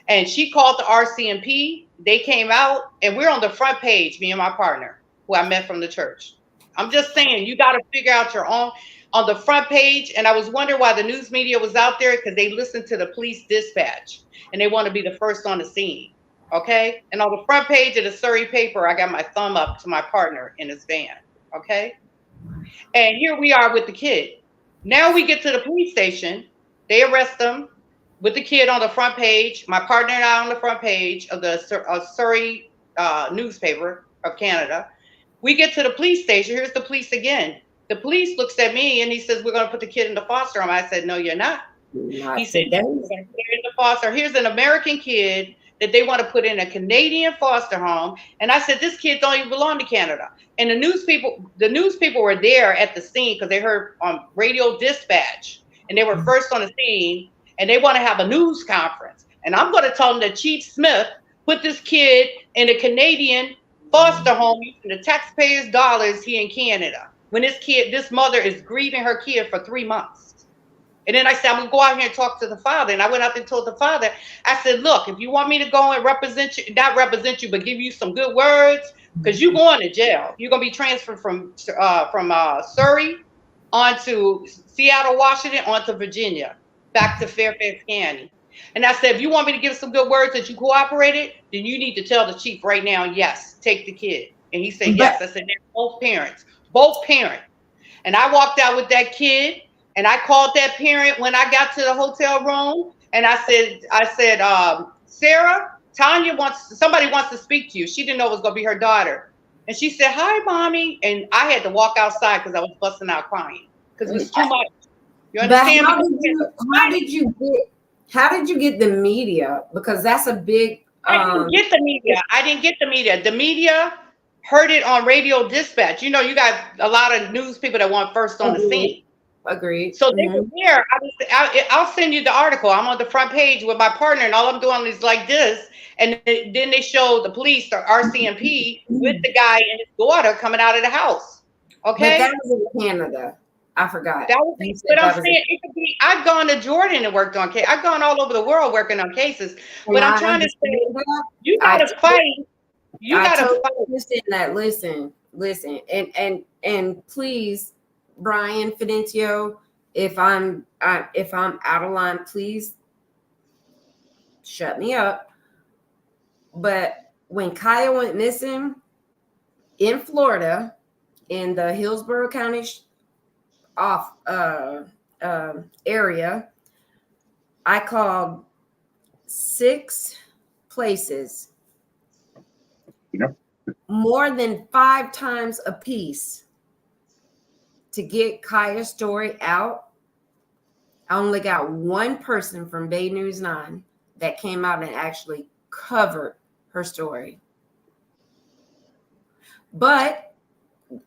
and she called the RCMP. They came out and we're on the front page, me and my partner, who I met from the church. I'm just saying, you got to figure out your own on the front page. And I was wondering why the news media was out there, because they listened to the police dispatch and they want to be the first on the scene. Okay. And on the front page of the Surrey paper, I got my thumb up to my partner in his van. Okay. And here we are with the kid. Now we get to the police station. They arrest them with the kid on the front page. My partner and I on the front page of the Surrey newspaper of Canada. We get to the police station. Here's the police again. The police looks at me and he says, we're going to put the kid in the foster home. I said, no, you're not. He said, we're going to put it in the foster. Here's an American kid that they want to put in a Canadian foster home. And I said, this kid don't even belong to Canada. And the news people were there at the scene because they heard on radio dispatch and they were first on the scene and they want to have a news conference. And I'm going to tell them that Chief Smith put this kid in a Canadian foster home using the taxpayers' dollars here in Canada. When this mother is grieving her kid for 3 months. And then I said, I'm going to go out here and talk to the father. And I went out there and told the father, I said, look, if you want me to go and represent you, not represent you, but give you some good words, because you're going to jail. You're going to be transferred from Surrey onto Seattle, Washington, onto Virginia, back to Fairfax County. And I said, if you want me to give some good words that you cooperated, then you need to tell the chief right now, yes, take the kid. And he said, yes. I said, they're both parents. And I walked out with that kid and I called that parent when I got to the hotel room. And I said, Sarah, somebody wants to speak to you. She didn't know it was going to be her daughter. And she said, hi, mommy. And I had to walk outside because I was busting out crying because it was too much. You understand? How did you get the media? Because that's a big. I didn't get the media. The media heard it on radio dispatch. You know, you got a lot of news people that want first on the scene. Agreed. So they were there. I'll send you the article. I'm on the front page with my partner, and all I'm doing is like this. And then they show the police, the RCMP, with the guy and his daughter coming out of the house. Okay. But that was in Canada. I forgot. But I'm saying it could be. I've gone to Jordan and worked on cases. I've gone all over the world working on cases. But I'm trying to say, you got to fight. You got to fight. Listen, and please, Brian Fidencio, if I'm out of line, please shut me up. But when Kaya went missing in Florida, in the Hillsborough County area, I called 6 places. Yep. More than 5 times a piece to get Kaya's story out. I only got one person from Bay News 9 that came out and actually covered her story. But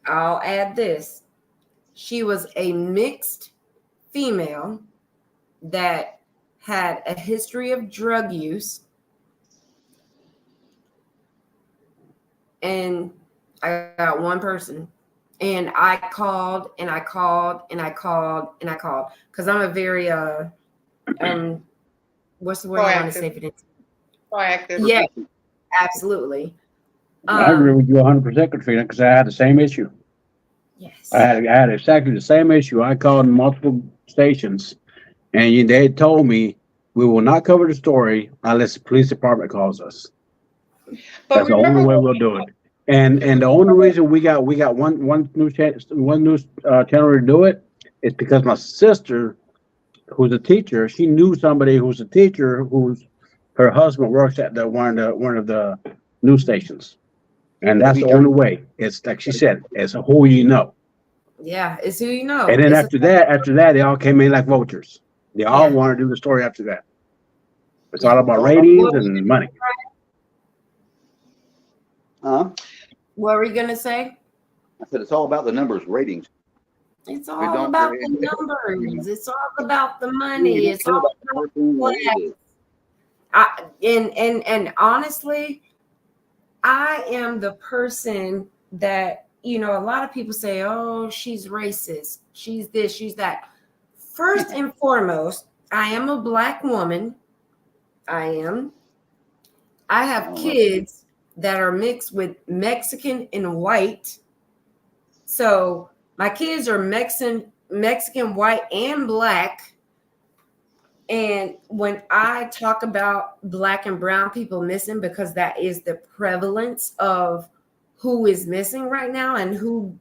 I'll add this. She was a mixed female that had a history of drug use. And I got one person. And I called and I called and I called and I called. Because I'm a very what's the word I want to say for this? Proactive. Yeah, absolutely. I agree with you 100%, Katrina, because I had the same issue. Yes. I had exactly the same issue. I called multiple stations, and they told me we will not cover the story unless the police department calls us. That's the only way we'll do it. And the only reason we got one news channel to do it is because my sister, who's a teacher, she knew somebody who's a teacher whose her husband works at the one of the news stations, and that's He the turned- only way. It's like she said, it's who you know. Yeah, it's who you know. And then It's after that, they all came in like vultures. They all Yeah. want to do the story after that. It's Yeah. all about Well, ratings and money. Huh? What were you gonna say? I said it's all about the numbers, ratings. It's It all don't- about it- the it- numbers. It's all about the You money. don't It's care all about the about person or class. anything. And honestly, I am the person that, you know, a lot of people say, oh, she's racist. She's this, she's that. First and foremost, I am a Black woman. I am. I have kids that are mixed with Mexican and white. So my kids are Mexican, white, and Black. And when I talk about Black and brown people missing, because that is the prevalence of who is missing right now and who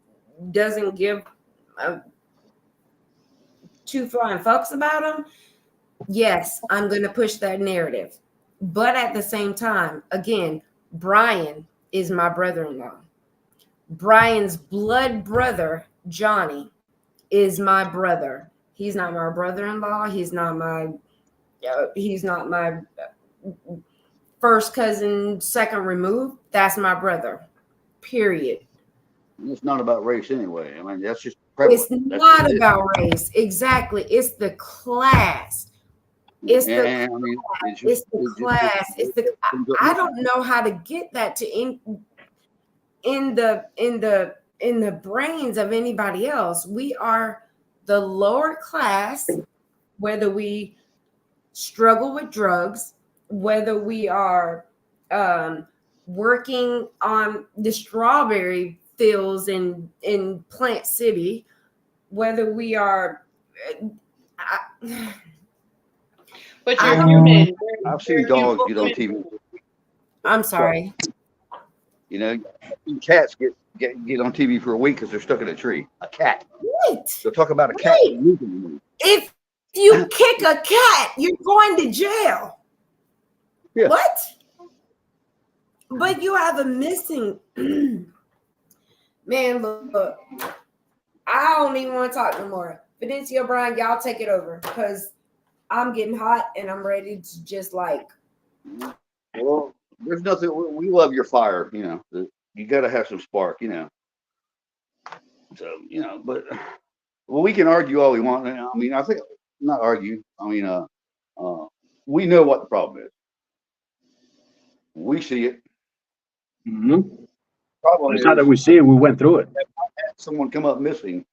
doesn't give two flying fucks about them, yes, I'm going to push that narrative. But at the same time, again, Brian is my brother-in-law. Brian's blood brother, Johnny, is my brother. He's not my brother-in-law. He's not my first cousin, second removed. That's my brother. Period. It's not about race anyway. I mean, that's just prevalent. It's not about race. Exactly. It's the class. It's the And, I mean, it's the class. It's the I don't know how to get that to in the brains of anybody else. We are the lower class, whether we struggle with drugs, whether we are working on the strawberry fields in Plant City, whether we are But I you're don't- human. I've seen dogs get on TV. I'm sorry. You know, cats get on TV for a week because they're stuck in a tree. A cat. Wait. They'll talk about a cat. Wait. If you kick a cat, you're going to jail. Yeah. What? But you have a missing man. Look, I don't even want to talk no more. Fidencio, Brian, y'all take it over because I'm getting hot and I'm ready to just like. Well, there's nothing. We love your fire. You know, you got to have some spark. You know. So but we can argue all we want. I mean, I think not argue. I mean, we know what the problem is. We see it. Mm-hmm. Problem It's is, not that we see it; we went through it. someone come up missing,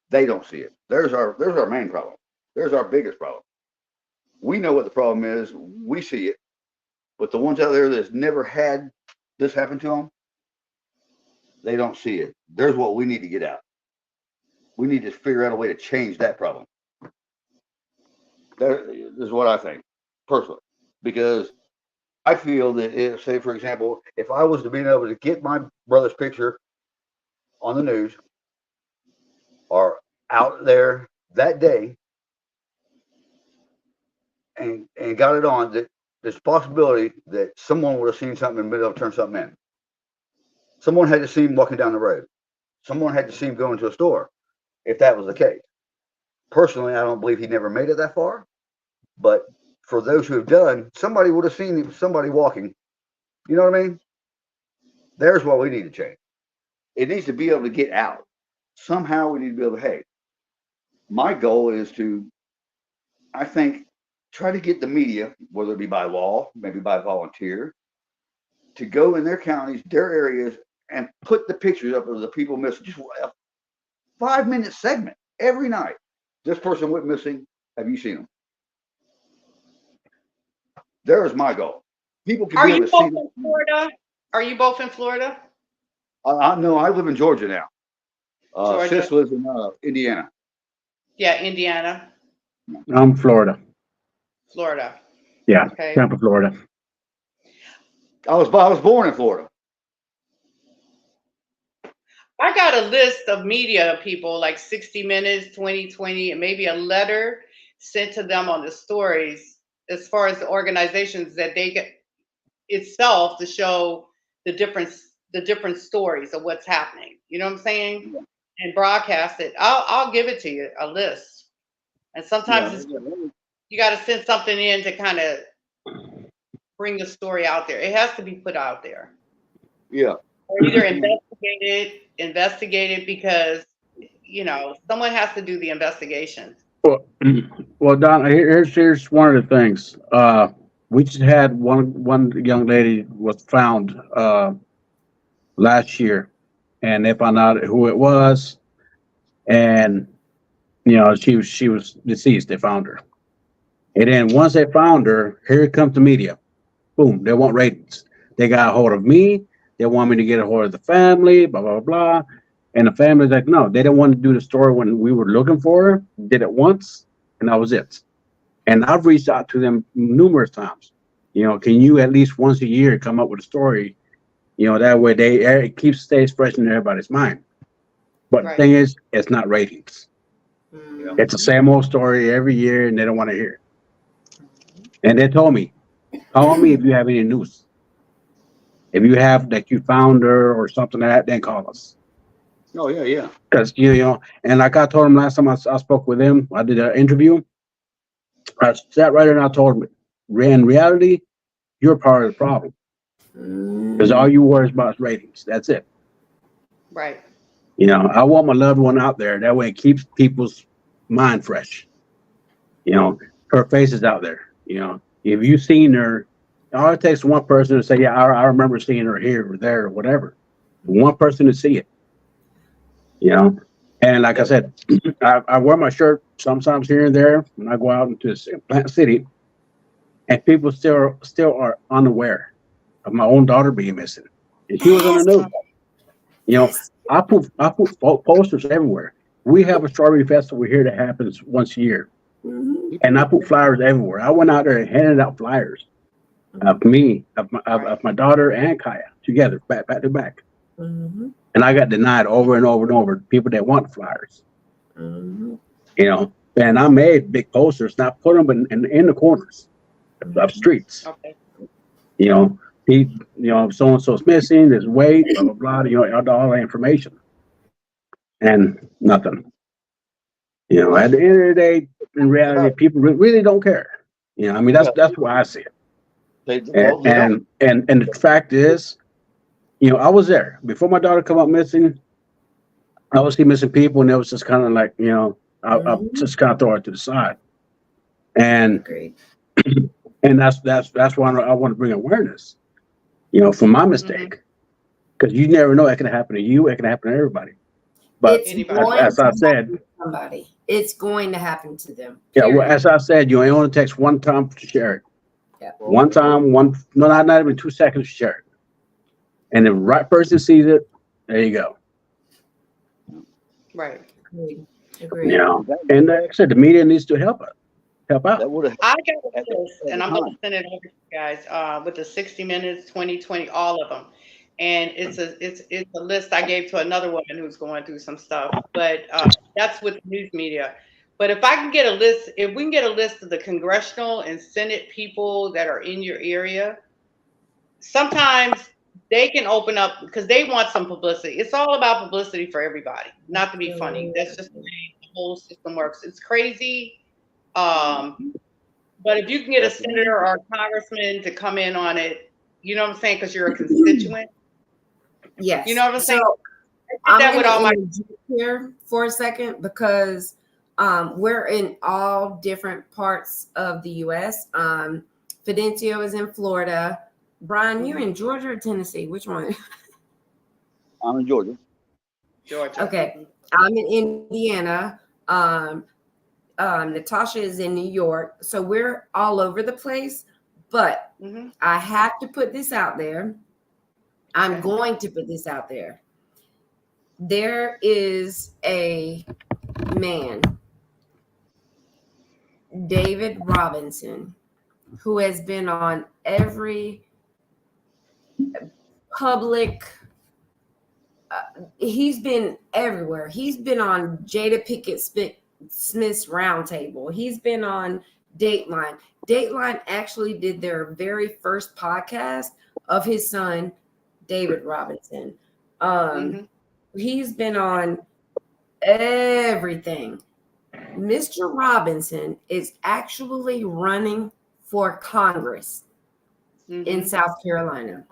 they don't see it. There's our main problem. There's our biggest problem. We know what the problem is. We see it, but the ones out there that's never had this happen to them, they don't see it. There's what we need to get out. We need to figure out a way to change that problem. That is what I think, personally, because I feel that if, say, for example, if I was to be able to get my brother's picture on the news or out there that day and got it on, that there's a possibility that someone would have seen something and been able to turn something in. Someone had to see him walking down the road. Someone had to see him go into a store, if that was the case. Personally, I don't believe he never made it that far. But for those who have done, somebody would have seen somebody walking. You know what I mean? There's what we need to change. It needs to be able to get out. Somehow we need to be able to, hey, my goal is to, I think, try to get the media, whether it be by law, maybe by volunteer, to go in their counties, their areas, and put the pictures up of the people missing. Just a 5-minute segment every night. This person went missing. Have you seen them? There is my goal. People can Are be able you to both see in them. Florida? Are you both in Florida? No, I live in Georgia now. Georgia. Sis lives in Indiana. Yeah, Indiana, I'm Florida. Florida. Yeah, Okay. Tampa, Florida. I was born in Florida. I got a list of media people like 60 Minutes, 2020, and maybe a letter sent to them on the stories as far as the organizations that they get itself to show the different stories of what's happening. You know what I'm saying? And broadcast it. I'll give it to you, a list. And sometimes you got to send something in to kind of bring the story out there. It has to be put out there. Yeah. Or either investigate it because, someone has to do the investigation. Well, Don, here's one of the things. We just had one young lady was found last year, and they found out who it was, and she was deceased. They found her, and then once they found her, here comes the media. Boom! They want ratings. They got a hold of me. They want me to get a hold of the family. Blah blah blah. And the family's like, no, they didn't want to do the story when we were looking for her. Did it once, and that was it. And I've reached out to them numerous times. Can you at least once a year come up with a story? That way it stays fresh in everybody's mind. But the thing is, it's not ratings. It's the same old story every year, and they don't want to hear it. And they told me, call me if you have any news. If you have that you found her or something like that, then call us. Oh yeah. Because and like I told him last time I spoke with him, I did an interview. I sat right there and I told him, in reality, you're part of the problem. Because all you worry about is ratings. That's it. Right. I want my loved one out there. That way it keeps people's mind fresh. Her face is out there. If you've seen her, all it takes one person to say, yeah, I remember seeing her here or there or whatever. One person to see it. And like I said, I wear my shirt sometimes here and there when I go out into Plant City, and people still are unaware of my own daughter being missing. And she was on the news. I put posters everywhere. We have a strawberry festival here that happens once a year, and I put flyers everywhere. I went out there and handed out flyers of me, of my daughter and Kaya together, back to back. And I got denied over and over and over. People that want flyers, and I made big posters, and I put them in the corners of streets. Okay. So and so's missing. There's weight, blah blah blah. All the information, and nothing. At the end of the day, in reality, people really don't care. That's why I see it. And the fact is, I was there before my daughter come up missing. I was seeing missing people, and it was just kind of like, I just kind of throw it to the side. And and that's why I want to bring awareness, for my mistake, because you never know. It can happen to you. It can happen to everybody. But as I said, somebody, it's going to happen to them. Yeah. Well, as I said, you only takes one time to share it. Yeah. One time, not even 2 seconds to share it. And the right person sees it, there you go. Right. Agreed. And like I said, the media needs to help out. I got a list, and I'm going to send it over to you guys with the 60 Minutes, 2020, all of them. And it's a list I gave to another woman who's going through some stuff. But that's with news media. But if we can get a list of the congressional and Senate people that are in your area, sometimes they can open up because they want some publicity. It's all about publicity for everybody, not to be funny. That's just the way the whole system works. It's crazy. But if you can get a senator or a congressman to come in on it, you know what I'm saying? Because you're a constituent. Yes. You know what I'm saying? So I'm going to here for a second because we're in all different parts of the U.S. Fidencio is in Florida. Brian, you're in Georgia or Tennessee? Which one? I'm in Georgia. Okay. I'm in Indiana. Natasha is in New York. So we're all over the place. But I have to put this out there. I'm going to put this out there. There is a man, David Robinson, who has been on every public, he's been everywhere. He's been on Jada Pinkett Smith's roundtable. He's been on Dateline. Dateline actually did their very first podcast of his son, David Robinson. He's been on everything. Mr. Robinson is actually running for Congress in South Carolina.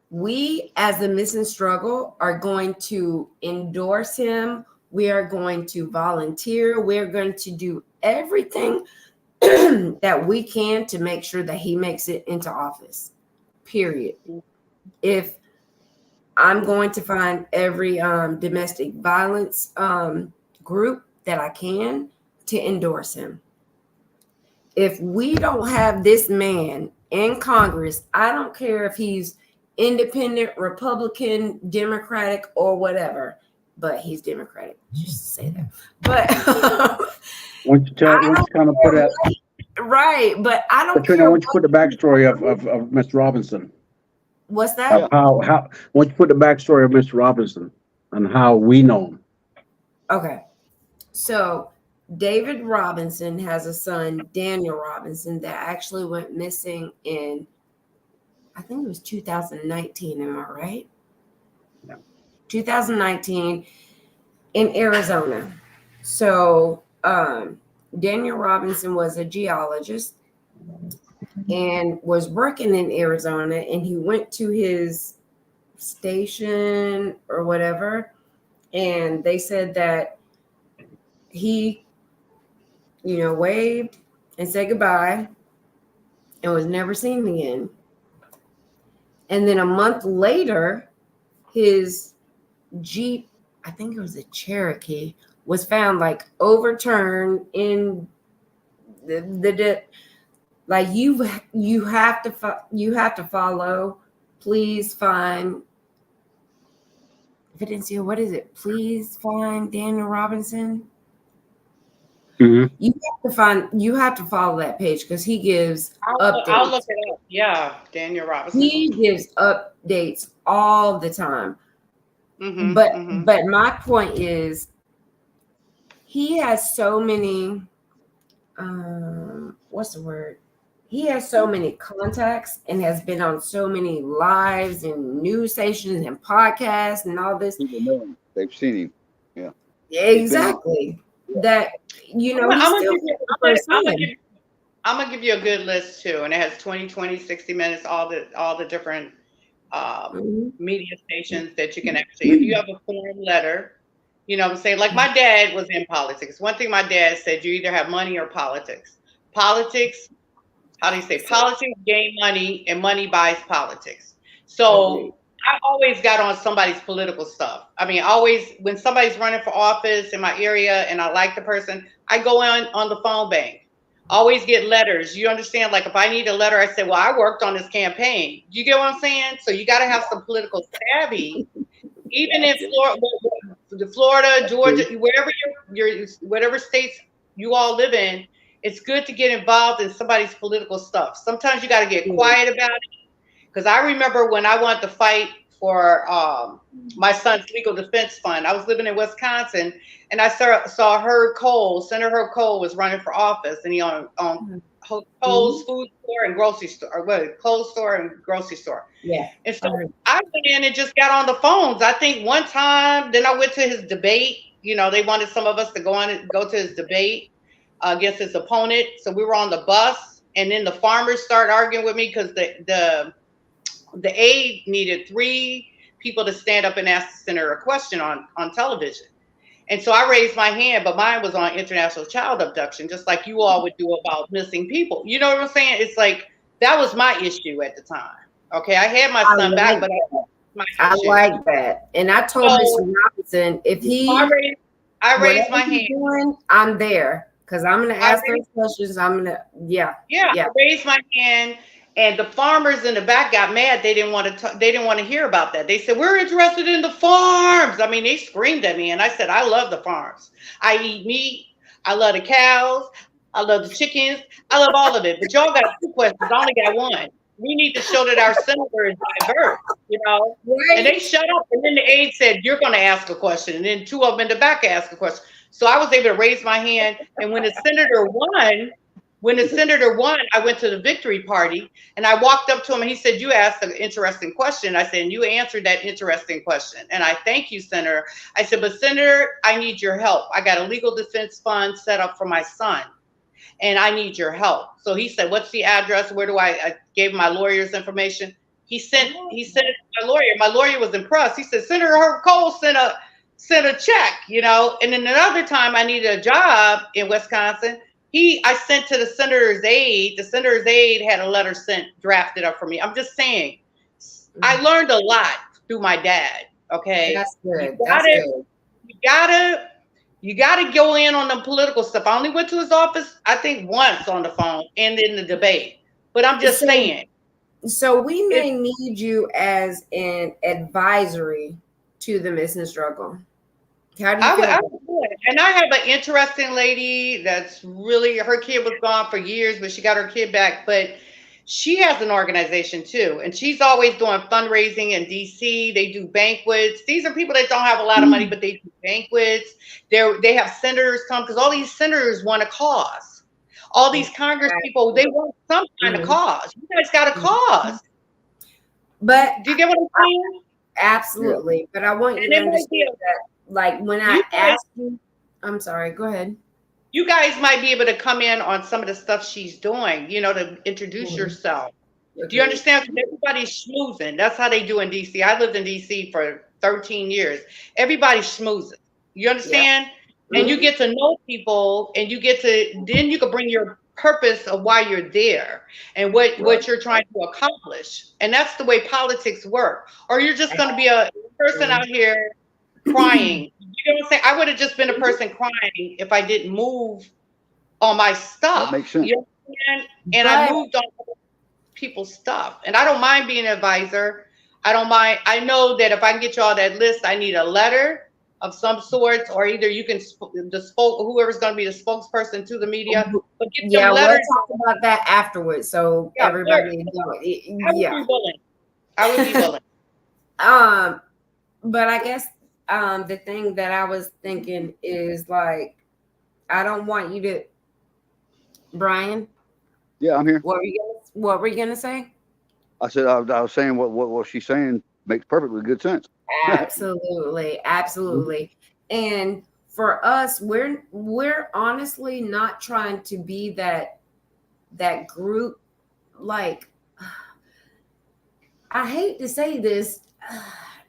We, as the Missing Struggle, are going to endorse him. We are going to volunteer. We're going to do everything that we can to make sure that he makes it into office, period. If I'm going to find every domestic violence group that I can to endorse him. If we don't have this man in Congress, I don't care if he's independent, Republican, Democratic, or whatever, but he's Democratic, just to say that. But once you kind of put that right, but I don't Katrina, care. once you put the backstory of Mr. Robinson. What's that? How once you put the backstory of Mr. Robinson and how we know him. Okay. So David Robinson has a son, Daniel Robinson, that actually went missing in, I think it was 2019. Am I right? Yeah. 2019 in Arizona. So Daniel Robinson was a geologist and was working in Arizona, and he went to his station or whatever, and they said that he, waved and said goodbye and was never seen again. And then a month later, his Jeep, I think it was a Cherokee, was found like overturned in the like you have to follow. Please find. If it didn't see, what is it? Please find Daniel Robinson. Mm-hmm. You have to follow that page because he gives updates. I'll look it up. Yeah, Daniel Robinson. He gives updates all the time. But my point is, he has so many. What's the word? He has so many contacts and has been on so many lives and news stations and podcasts and all this. People know him. They've seen him. Yeah. Exactly. That I'm gonna give you a good list too, and it has 20, 60 minutes, all the different media stations that you can actually, if you have a form letter, I'm saying, like my dad was in politics. One thing my dad said, you either have money or politics. Politics, how do you say? Politics gain money and money buys politics. So I always got on somebody's political stuff. I mean, always when somebody's running for office in my area and I like the person, I go on the phone bank. Always get letters. You understand? Like if I need a letter, I say, well, I worked on this campaign. You get what I'm saying? So you got to have some political savvy. Even in Florida, Georgia, wherever whatever states you all live in, it's good to get involved in somebody's political stuff. Sometimes you got to get quiet about it. Because I remember when I wanted to fight for my son's legal defense fund, I was living in Wisconsin, and I saw Senator Herb Cole was running for office, and he owned Cole's food store and grocery store, or clothes store and grocery store. Yeah. And so I went in and just got on the phones. I think one time, then I went to his debate. They wanted some of us to go to his debate against his opponent. So we were on the bus, and then the farmers started arguing with me because the aide needed 3 people to stand up and ask the senator a question on television. And so I raised my hand, but mine was on international child abduction, just like you all would do about missing people. You know what I'm saying? It's like, that was my issue at the time. Okay, I had my son back, but I like that. And I told Mr. Robinson, if he I raised my hand. I'm there. Because I'm going to ask those questions. I raised my hand, and the farmers in the back got mad. They didn't want to hear about that. They said, we're interested in the farms. I mean, they screamed at me, and I said, I love the farms. I eat meat. I love the cows. I love the chickens. I love all of it. But y'all got 2 questions. I only got 1. We need to show that our senator is diverse, Right. And they shut up. And then the aide said, you're going to ask a question. And then 2 of them in the back asked a question. So I was able to raise my hand. And when the senator won, When the senator won, I went to the victory party and I walked up to him and he said, "You asked an interesting question." I said, "And you answered that interesting question. And I thank you, Senator." I said, "But Senator, I need your help. I got a legal defense fund set up for my son and I need your help." So he said, "What's the address? Where do I gave my lawyer's information." He sent it to my lawyer. My lawyer was impressed. He said, "Senator Herb Cole sent a check, you know." And then another time I needed a job in Wisconsin. I sent to the senator's aide. The senator's aide had a letter drafted up for me. I'm just saying, I learned a lot through my dad. Okay. That's good. That's good. You gotta go in on the political stuff. I only went to his office, I think, once on the phone and in the debate. But I'm just saying. So we may need you as an advisory to the Missing Struggle. How do you feel? And I have an interesting lady that's really, her kid was gone for years, but she got her kid back. But she has an organization too, and she's always doing fundraising in DC. They do banquets. These are people that don't have a lot of money, but they do banquets. They have senators come because all these senators want a cause. All these Congress people, they want some kind of cause. You guys got a cause. But do you get what I'm saying? Absolutely. Yeah. But I want you to understand that, like, when I ask you, I'm sorry, go ahead. You guys might be able to come in on some of the stuff she's doing, you know, to introduce yourself. Okay. Do you understand? Because everybody's schmoozing. That's how they do in DC. I lived in DC for 13 years. Everybody's schmoozing. You understand? Yeah. And you get to know people, and then you can bring your purpose of why you're there and what you're trying to accomplish. And that's the way politics work. Or you're just going to be a person out here crying. You know what I'm saying? I would have just been a person crying if I didn't move on my stuff. That makes sense. You know, and I moved on people's stuff. And I don't mind being an advisor. I don't mind. I know that if I can get you all that list, I need a letter of some sorts, or either you can whoever's going to be the spokesperson to the media. But get we'll talk about that afterwards. So everybody knows. I would be willing. But I guess the thing that I was thinking is, like, I don't want you to, Brian. Yeah, I'm here. What were you gonna say? I said I was saying what she's saying makes perfectly good sense. Absolutely. And for us, we're honestly not trying to be that group. Like, I hate to say this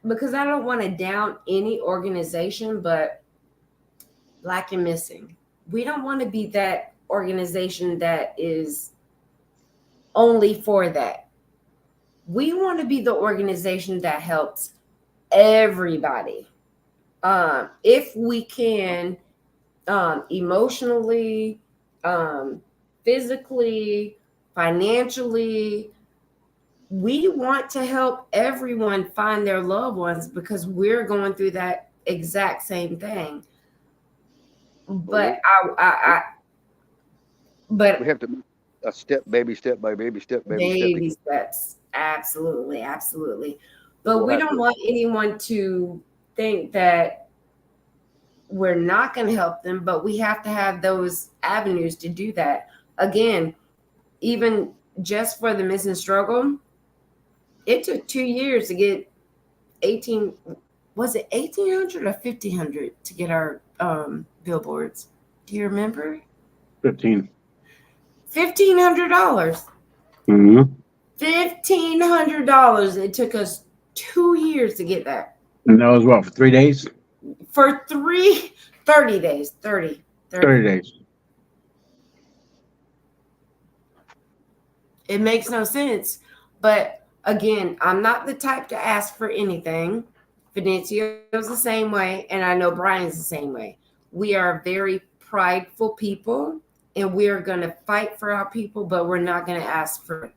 because I don't want to down any organization, but Black and Missing, we don't want to be that organization that is only for that. We want to be the organization that helps everybody. If we can, emotionally, physically, financially, we want to help everyone find their loved ones because we're going through that exact same thing. But but we have to baby step by baby step. Baby steps. Absolutely. But we don't want anyone to think that we're not going to help them, but we have to have those avenues to do that. Again, even just for the Missing Struggle, it took 2 years to get 1,800 or 1,500 to get our billboards? Do you remember? $1,500. Mm-hmm. $1,500. It took us 2 years to get that. And that was what, for 3 days? For 30 days. 30 days. It makes no sense. But again, I'm not the type to ask for anything. Fidencio's the same way, and I know Brian's the same way. We are very prideful people, and we are going to fight for our people, but we're not going to ask for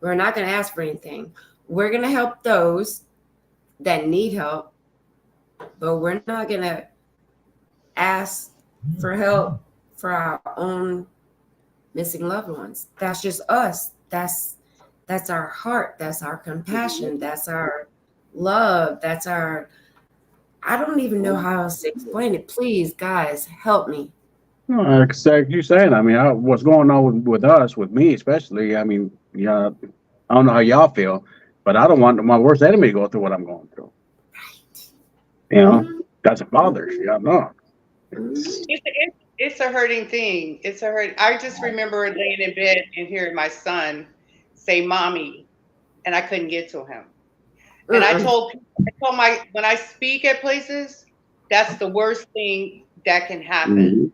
anything. We're going to help those that need help, but we're not going to ask for help for our own missing loved ones. That's just us. That's our heart. That's our compassion. That's our love. That's our, I don't even know how else to explain it. Please, guys, help me. Like you saying, I mean, what's going on with us, with me especially? I mean, yeah, I don't know how y'all feel, but I don't want my worst enemy to go through what I'm going through. You know, Mhm. that's a father. Yeah, no. Mhm. It's a hurting thing. It's a hurt. I just remember laying in bed and hearing my son say "mommy," and I couldn't get to him. And I Mm-mm. told people, I told my when I speak at places, that's the worst thing that can happen. Mhm.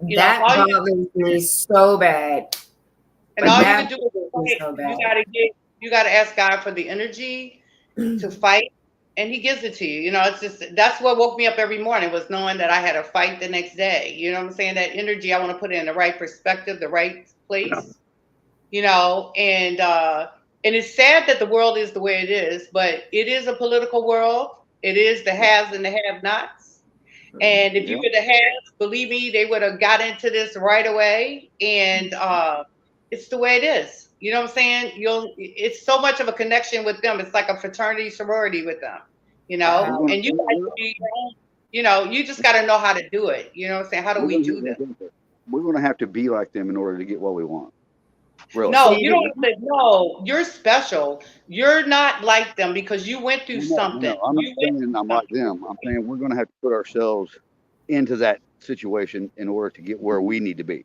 You know, That bothers me so bad. Like all you that can do is bothers me fight. so You gotta ask God for the energy bad. to fight, and He gives it to you. You know, it's just that's what woke me up every morning was knowing that I had a fight the next day. You know what I'm saying? That energy I want to put it in the right perspective, the right Yeah. place. You know, and it's sad that the world is the way it is, but it is a political world. It is the haves and the have-nots. And if you Yeah. were the haves, believe me, they would have got into this right away. And it's the way it is. You know what I'm saying? It's so much of a connection with them. It's like a fraternity sorority with them, you We're know. gonna And you guys can be your own, you know, you just got to know how to do it. You know what I'm saying? How do we're we gonna do this? we're gonna have to be like them in order to get what we want. Really. No, See, you don't have to. No, you're special. You're not like them because you went through No. something. I'm not You went saying I'm through like something. them. I'm saying we're gonna have to put ourselves into that situation in order to get where we need to be,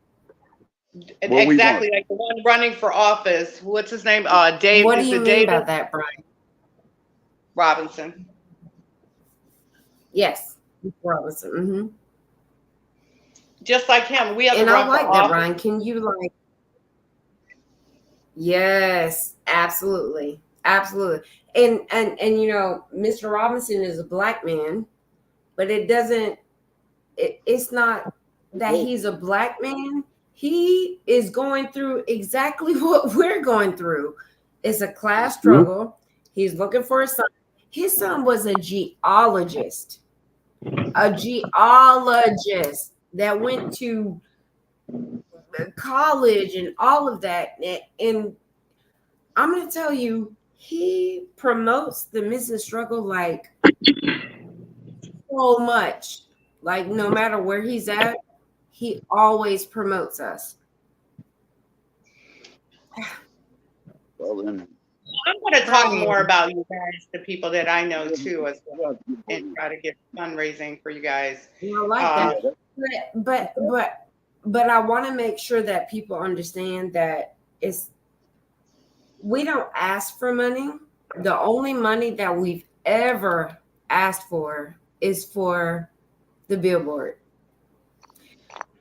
And where we want exactly to like the one running for office. What's his name? Dave. what do Is you it mean David by that, Brian? Robinson? Yes, Robinson. Just like him, we have to And I run for like that, office. Brian. Can you like? Yes, absolutely, absolutely. And you know, Mr. Robinson is a black man, but it doesn't. It's not that he's a black man. He is going through exactly what we're going through. It's a class Mhm. struggle. He's looking for a son. His son was a geologist that went to college and all of that. And I'm going to tell you, he promotes the missing struggle like so much. Like, no matter where he's at, he always promotes us. well then I'm going to talk Brian, more about you guys to people that I know too, as we well, gotta get what and we try to get fundraising for you guys. I like Uh, that. But I want to make sure that people understand that it's we don't ask for money. The only money that we've ever asked for is for the billboard.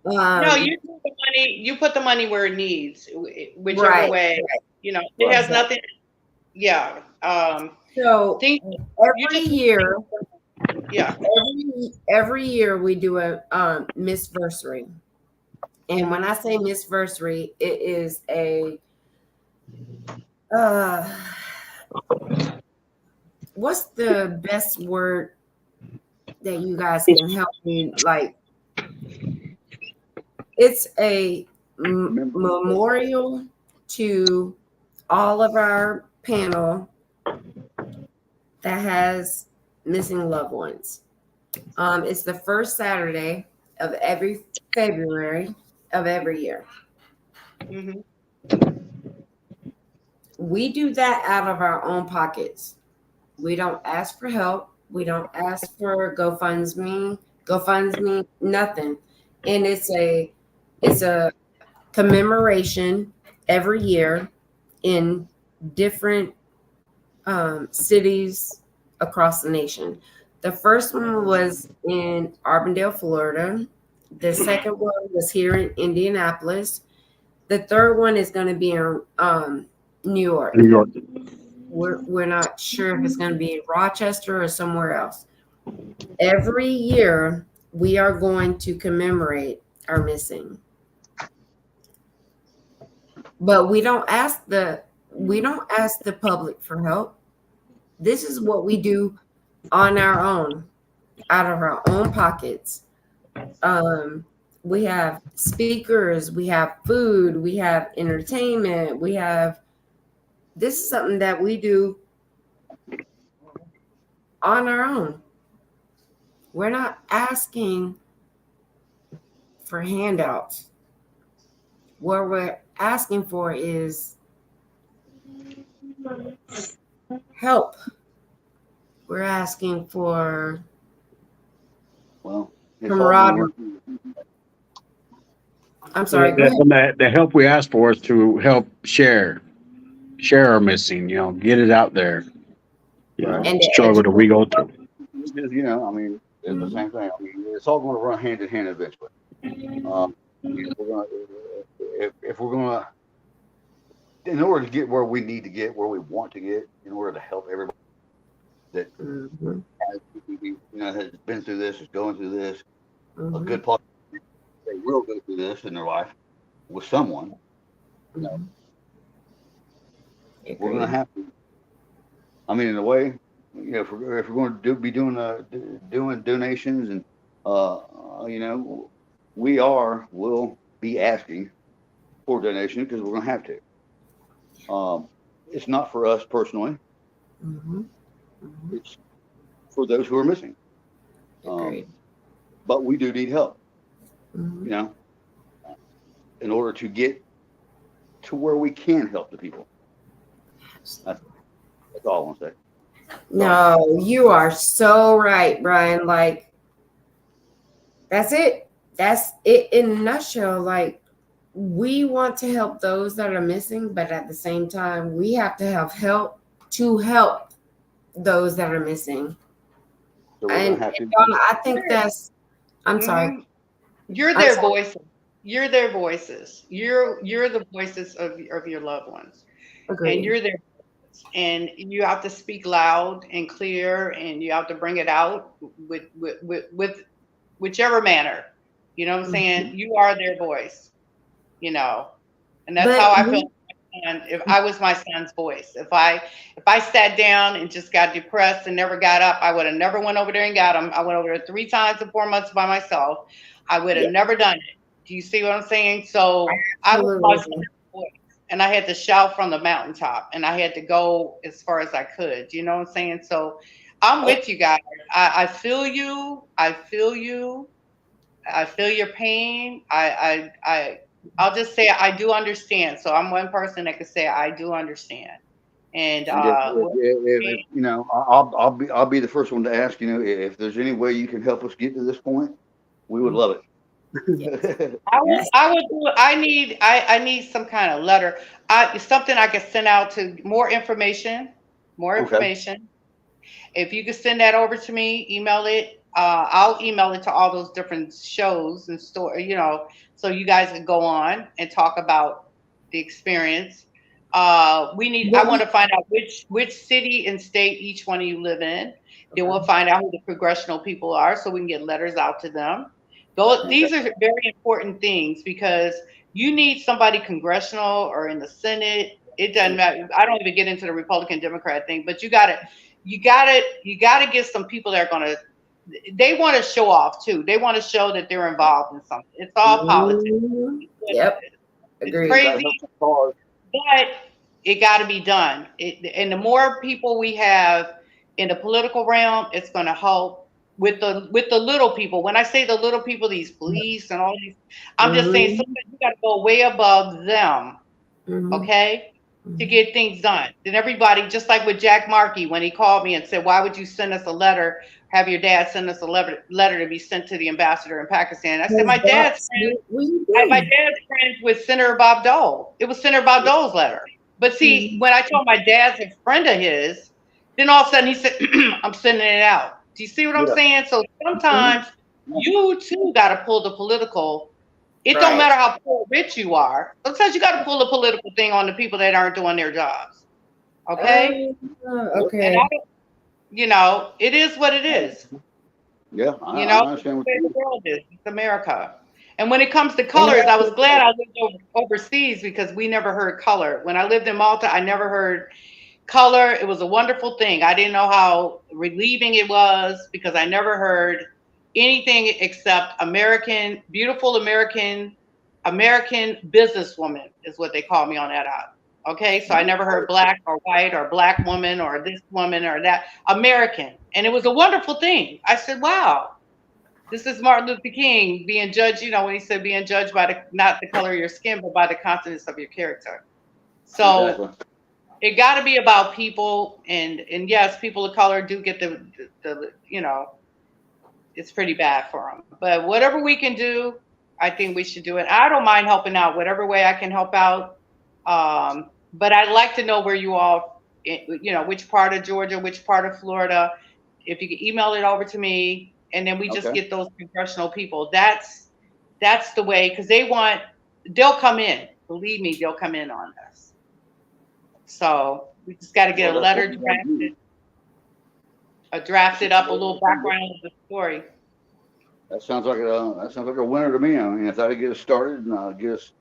no, Um, you put the money. You put the money where it needs, whichever right. way. You know, it right. has nothing. Yeah. So Think you every just. year, Yeah. every year we do a Missversary. And when I say Missversary, it is a uh what's the best word that you guys can help me like it's a Remember, memorial to all of our panel that has missing loved ones. It's the first Saturday of every February of every year. Hmm. We do that out of our own pockets. We don't ask for help. We don't ask for GoFundMe, nothing. And it's a commemoration every year in different cities across the nation. The first one was in Arbondale, Florida. The second one was here in Indianapolis. The third one is going to be in New New York. York. We're not sure if it's going to be in Rochester or somewhere else. Every year, we are going to commemorate our missing. But we don't ask the public for help. This is what we do on our own, out of our own pockets. Um, we have speakers, we have food, we have entertainment, we have this is something that we do on our own. We're not asking for handouts. What we're asking for is help. We're asking for Well, it's all camaraderie. I'm sorry. Go ahead. And the help we ask for is to help share our missing, get it out there. Right. And the Struggle that we go through. You know, I mean, it's the same thing. I mean, it's all going to run hand in hand eventually. I mean, if we're going to, in order to get where we need to get, where we want to get, in order to help everybody that has been through this, is going through this, a good part, they will go through this in their life with someone. You know, we're going to have to. I mean, in a way, if we're going to be doing donations, and we'll be asking for donation because we're going to have to. It's not for us personally. It's for those who are missing. But we do need help. In order to get to where we can help the people. That's all I want to say. No, you are so right, Brian. Like, that's it. That's it in a nutshell. Like, we want to help those that are missing, but at the same time, we have to have help to help those that are missing. So and Donna, I think that's. I'm sorry. You're their voices. You're their voices. You're the voices of your loved ones. Agreed. And you're their voices. And you have to speak loud and clear, and you have to bring it out with whichever manner. You know what I'm saying? You are their voice. And that's how I feel. And if I was my son's voice, if I sat down and just got depressed and never got up, I would have never went over there and got him. I went over there 3 times in 4 months by myself. I would have never done it. Do you see what I'm saying? So I was my son's voice, and I had to shout from the mountaintop, and I had to go as far as I could. You know what I'm saying? So I'm with you guys. I feel you. I feel you. I feel your pain. I'll just say I do understand. So I'm one person that can say I do understand. And I'll be the first one to ask. If there's any way you can help us get to this point, we would love it. I would do. I need some kind of letter. Something I can send out to more information. If you could send that over to me, email it. I'll email it to all those different shows and so you guys can go on and talk about the experience. I want to find out which city and state each one of you live in. Then we'll find out who the congressional people are, so we can get letters out to them. These are very important things, because you need somebody congressional or in the Senate. It doesn't matter. I don't even get into the Republican Democrat thing, but you gotta get some people that are gonna. They want to show off too. They want to show that they're involved in something. It's all politics. Yep. Agreed. It's crazy, but it got to be done. And the more people we have in the political realm, it's going to help with the little people. When I say the little people, these police and all these, I'm just saying sometimes you got to go way above them, okay, to get things done. And everybody, just like with Jack Markey, when he called me and said, "Why would you send us a letter? Have your dad send us a letter to be sent to the ambassador in Pakistan?" I said, my dad's friends with Senator Bob Dole. It was Senator Bob Dole's letter. But see, when I told my dad's a friend of his, then all of a sudden he said, "I'm sending it out." Do you see what I'm saying? So sometimes you too got to pull the political. It don't matter how poor or rich you are. Sometimes you got to pull a political thing on the people that aren't doing their jobs. Okay? Okay. And it is what it is. Yeah, I understand what the world is. It's America. And when it comes to colors, I was glad I lived overseas, because we never heard color. When I lived in Malta, I never heard color. It was a wonderful thing. I didn't know how relieving it was, because I never heard anything except beautiful American businesswoman is what they call me on that app. Okay, so I never heard black or white or black woman or this woman or that. American. And it was a wonderful thing. I said, wow. This is Martin Luther King being judged, when he said being judged by not the color of your skin, but by the contents of your character. So Exactly. it got to be about people, and yes, people of color do get the it's pretty bad for them. But whatever we can do, I think we should do it. I don't mind helping out, whatever way I can help out. But I'd like to know where you all, which part of Georgia, which part of Florida. If you could email it over to me, and then we just get those congressional people. That's the way, because they'll come in. Believe me, they'll come in on this. So we just got to get a letter drafted up, a little background of the story. That sounds like a winner to me. I mean, if that'll get us started and get us,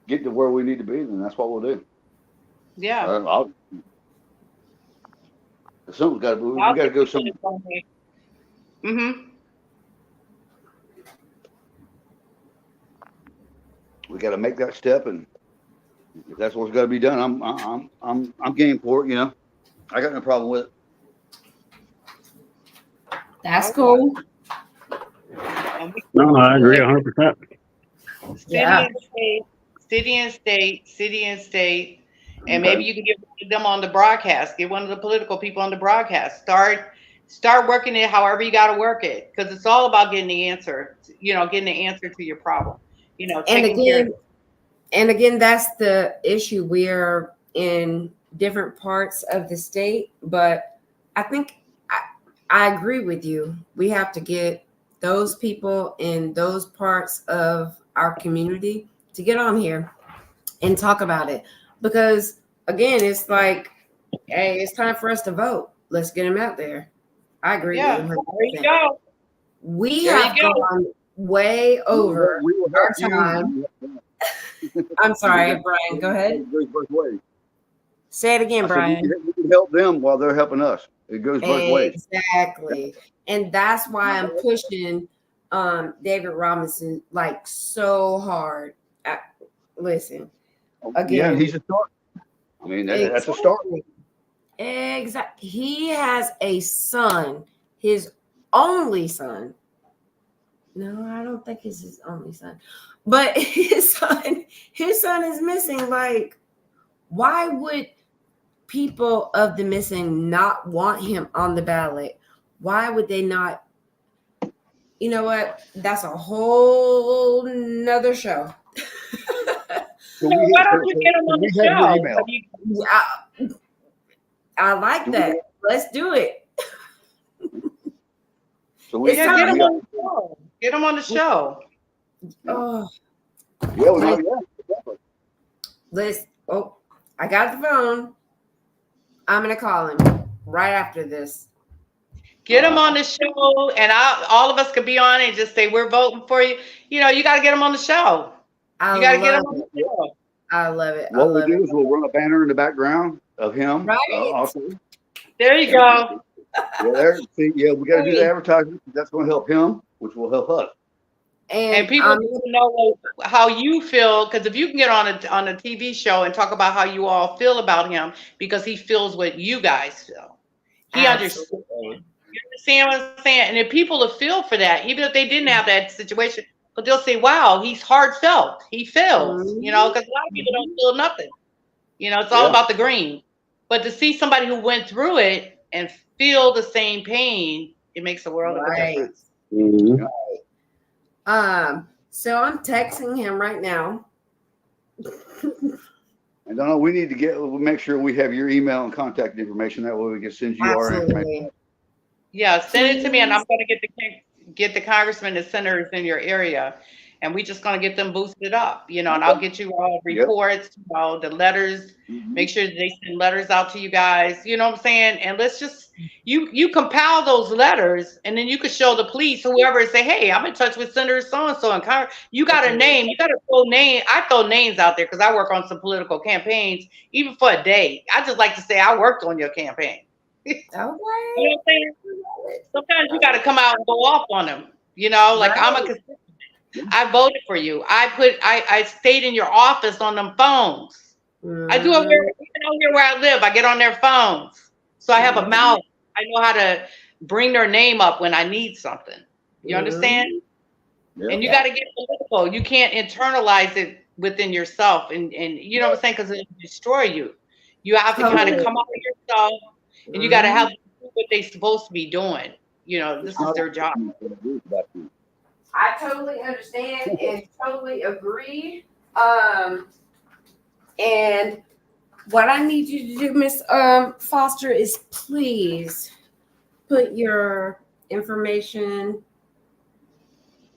get to where we need to be, then that's what we'll do. Yeah. Something's got to. We got to go somewhere. Mm-hmm. We got to make that step, and if that's what's got to be done, I'm game for it. I got no problem with it. That's cool. No, I agree 100%. City and state. And maybe you can get them on the broadcast. Get one of the political people on the broadcast. Start working it however you got to work it, because it's all about getting the answer. Getting the answer to your problem. And again, that's the issue. We're in different parts of the state, but I think I agree with you. We have to get those people in those parts of our community to get on here and talk about it. Because again, it's like, hey, it's time for us to vote. Let's get them out there. I agree with you. There you go. We have gone way over our time. I'm sorry, Brian. Go ahead. It goes both ways. Say it again, Brian. We can help them while they're helping us. It goes both ways. Exactly. And that's why I'm pushing David Robinson like so hard. Listen, again. Yeah, he's a start. I mean, that's a start. Exactly. He has a son, his only son. No, I don't think it's his only son. But his son is missing. Like, why would people of the missing not want him on the ballot? Why would they not? You know what? That's a whole nother show. Why don't you get him on the show? I like that. Let's do it. So get him on the show. Get him on the show. Oh. Yeah. Listen. Oh, I got the phone. I'm gonna call him right after this. Get him on the show, and all of us could be on it and just say we're voting for you. You got to get him on the show. You got to get him on the show. I love it. What we'll do is we'll run a banner in the background of him. Right. Also. There you go. We got to do the advertising. That's going to help him, which will help us. And people need to know how you feel, because if you can get on a TV show and talk about how you all feel about him, because he feels what you guys feel. He understands. You understand what I'm saying? And if people will feel for that, even if they didn't have that situation, but they'll say, wow, he's heartfelt. He feels, because a lot of people don't feel nothing. It's all about the green. But to see somebody who went through it and feel the same pain, it makes a world of a difference. Mm-hmm. So I'm texting him right now. And Donna, we need to make sure we have your email and contact information. That way we can send you our information. Yeah, send it to me, and I'm going to get the congressman and senators in your area, and we're just going to get them boosted up, and I'll get you all reports, the letters, make sure that they send letters out to you guys, you know what I'm saying? And let's just, you compile those letters, and then you could show the police, whoever, and say, hey, I'm in touch with Senator so-and-so in Congress. You got a name, you got to throw names. I throw names out there because I work on some political campaigns, even for a day. I just like to say I worked on your campaign. Okay. You know what I'm saying? Sometimes you got to come out and go off on them. Like I'm a constituent. I voted for you. I stayed in your office on them phones. I do it here where I live. I get on their phones. So I have a mouth. I know how to bring their name up when I need something. You understand? Yeah. And you got to get political. You can't internalize it within yourself, and you know what I'm saying, because it'll destroy you. You have to kind of come out of yourself, and you got to have them do what they're supposed to be doing. You know, this is their job. I totally understand and totally agree. And what I need you to do, Miss Foster, is please put your information,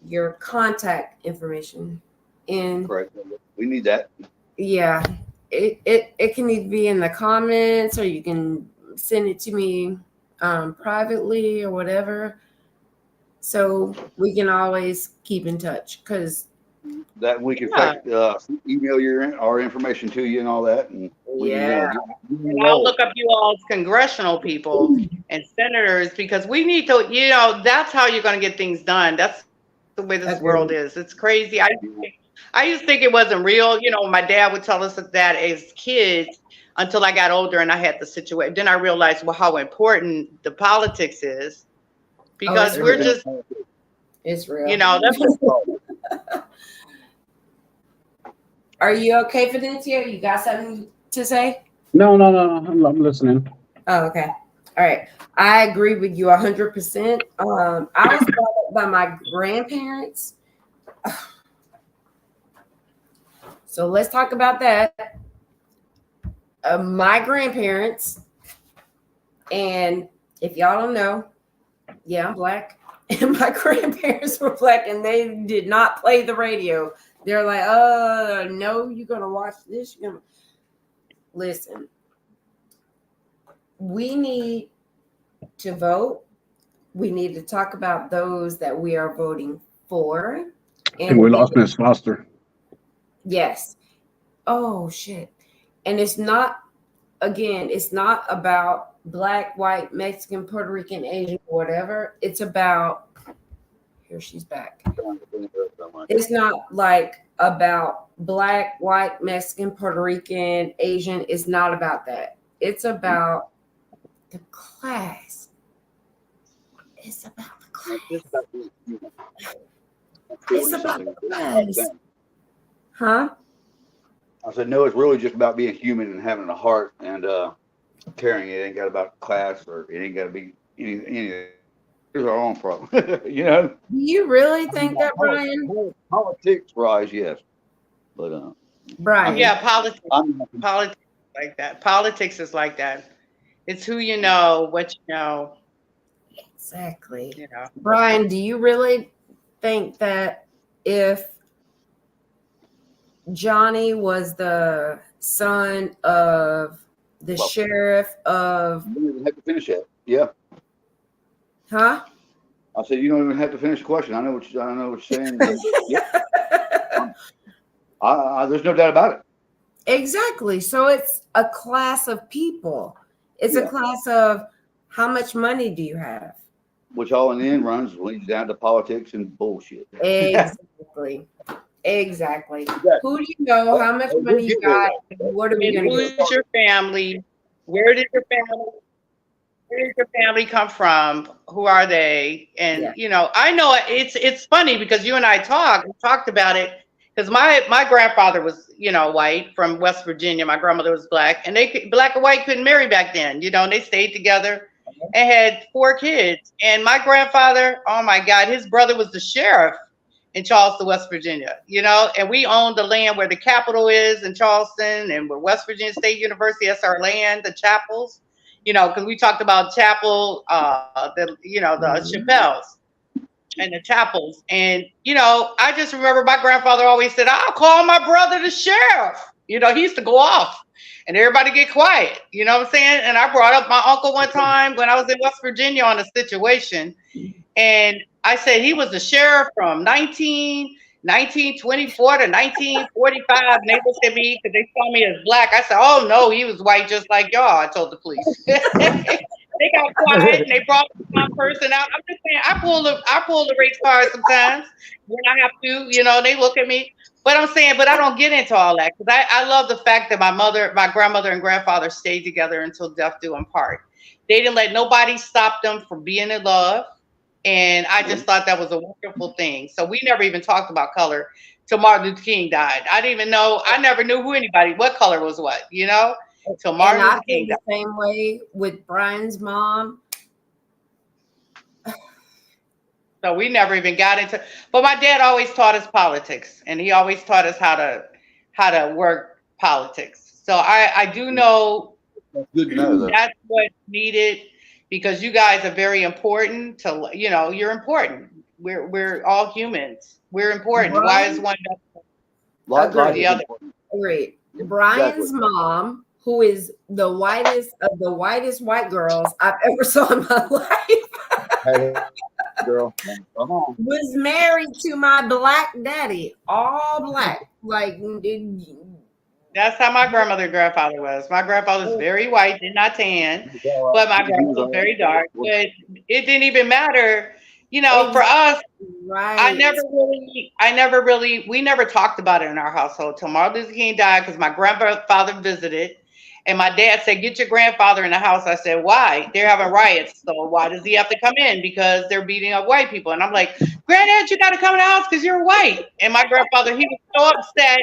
your contact information in. Correct. We need that. Yeah. It can either be in the comments, or you can send it to me privately or whatever. So we can always keep in touch, because that we can email our information to you and all that, and and I'll look up you all's congressional people and senators, because we need to, that's how you're going to get things done. That's the way this world is. It's crazy. I used to think it wasn't real. My dad would tell us that as kids, until I got older and I had the situation. Then I realized how important the politics is, because we're just, it's real. That's Are you okay, Fidencio? You got something to say? No. I'm listening. Oh, okay. All right. I agree with you 100%. I was brought up by my grandparents. So let's talk about that. My grandparents, and if y'all don't know, yeah, I'm Black. And my grandparents were Black, and they did not play the radio. They're like, no, you're going to watch this. You're gonna... Listen, we need to vote. We need to talk about those that we are voting for. And we lost Miss Foster. Yes. Oh, shit. And it's not about Black, white, Mexican, Puerto Rican, Asian, whatever. It's about, here she's back. It's not like about Black, white, Mexican, Puerto Rican, Asian. It's not about that. It's about the class. It's about the class. It's about the class. Huh? I said, no, it's really just about being human and having a heart and caring. It ain't got about class, or it ain't got to be anything. Here's our own problem. Do you really think that, Brian? Politics rise, yes. But Brian. Yeah, politics like that. Politics is like that. It's who you know, what you know. Exactly. Brian, do you really think that if Johnny was the son of the sheriff of... You don't even have to finish it. Yeah. Huh? I said, you don't even have to finish the question. I know what you're saying. There's no doubt about it. Exactly. So it's a class of people. It's a class of how much money do you have? Which all in the end leads down to politics and bullshit. Exactly. Exactly. Who do you know? How much money you got? What are we going to do? Who's your family? Where did your family come from? Who are they? And I know it's funny because you and I talked about it, because my grandfather was white from West Virginia. My grandmother was Black, and Black and white couldn't marry back then. They stayed together and had 4 kids. And my grandfather, oh my God, his brother was the sheriff in Charleston, West Virginia, and we owned the land where the Capitol is in Charleston, and where West Virginia State University, that's our land, the chapels, because we talked about chapel, the Chappelles and the chapels. And, I just remember my grandfather always said, I'll call my brother the sheriff. He used to go off and everybody get quiet. You know what I'm saying? And I brought up my uncle one time when I was in West Virginia on a situation, and I said he was the sheriff from 1924 to 1945. And they looked at me because they saw me as Black. I said, oh, no, he was white just like y'all. I told the police. They got quiet and they brought one person out. I'm just saying, I pull the race card sometimes when I have to, they look at me. But I'm saying, but I don't get into all that, because I love the fact that my grandmother and grandfather stayed together until death do them part. They didn't let nobody stop them from being in love. And I just thought that was a wonderful thing. So we never even talked about color till Martin Luther King died. I didn't even know, I never knew what color was what, till And Martin I Luther feel King the died. same way with Brian's mom. So we never even got into, but my dad always taught us politics, and he always taught us how to work politics. So I do know That's good to know, though. that's what's needed, because you guys are very important to, you're important. We're all humans. We're important. Why is Brian, one Life better than is the other? important. agreed. Brian's Exactly. mom, who is the whitest of the whitest white girls I've ever saw in my life, Hey, girl, come on. was married to my black daddy, all black. Like, That's how my grandmother and grandfather was. My grandfather was very white, did not tan, but my grandfather was very dark. But it didn't even matter, for us. right. We never talked about it in our household till Martin Luther King died, because my grandfather visited, and my dad said, "Get your grandfather in the house." I said, "Why? They're having riots, so why does he have to come in? Because they're beating up white people." And I'm like, "Granddad, you got to come in the house because you're white." And my grandfather, he was so upset.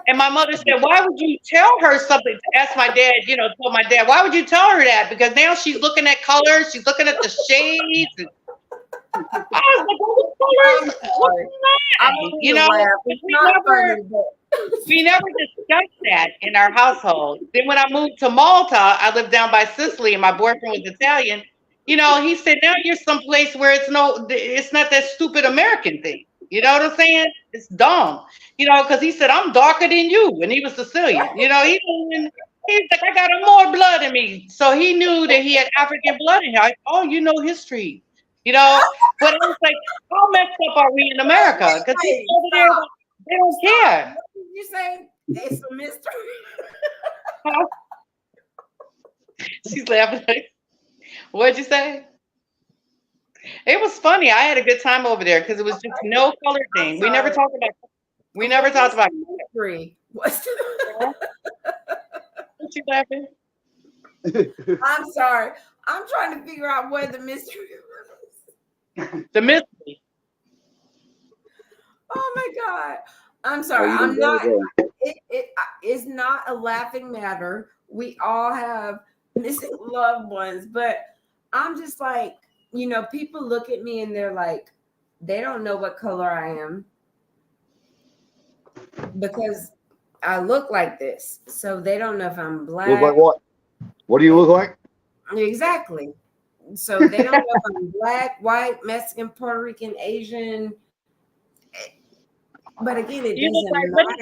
And my mother said, "Why would you tell her something?" Ask my dad, told my dad, "Why would you tell her that? Because now she's looking at colors, she's looking at the shades." I was like, "What colors? What's I'm that?" gonna laugh. It's not funny, We never discussed that in our household. Then when I moved to Malta, I lived down by Sicily, and my boyfriend was Italian. He said, "Now you're someplace where it's not that stupid American thing." You know what I'm saying? It's dumb. Because he said, "I'm darker than you," and he was Sicilian. He's like, "I got more blood in me." So he knew that he had African blood in him. Oh, you know history. But I was like, how messed up are we in America? Because people Wait, over there, stop. they don't Stop. care. What did you say? It's a mystery. She's laughing. What'd you say? It was funny. I had a good time over there because it was just no color thing. We never sorry. talked about. We never talked about. Mystery. What's What you laughing? I'm sorry. I'm trying to figure out where the mystery was. The mystery. Oh my God. I'm sorry. Oh, I'm not. It is not a laughing matter. We all have missing loved ones, but I'm just like, people look at me and they're like, they don't know what color I am because I look like this. So they don't know if I'm black. Look like what? What do you look like? Exactly. So they don't know if I'm black, white, Mexican, Puerto Rican, Asian. But again, it doesn't matter.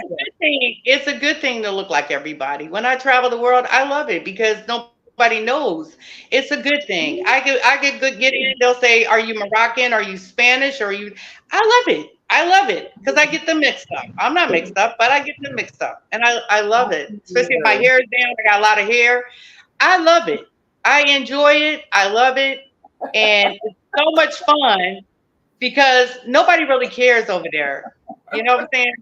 It's a good thing to look like everybody. When I travel the world, I love it because nobody knows. It's a good thing. Get in. They'll say, "Are you Moroccan? Are you Spanish? Are you?" I love it. I love it because I get them mixed up. I'm not mixed up, but I get them mixed up, and I love it. Especially if my hair is down. I got a lot of hair. I love it. I enjoy it. I love it, and it's so much fun because nobody really cares over there. You know what I'm saying?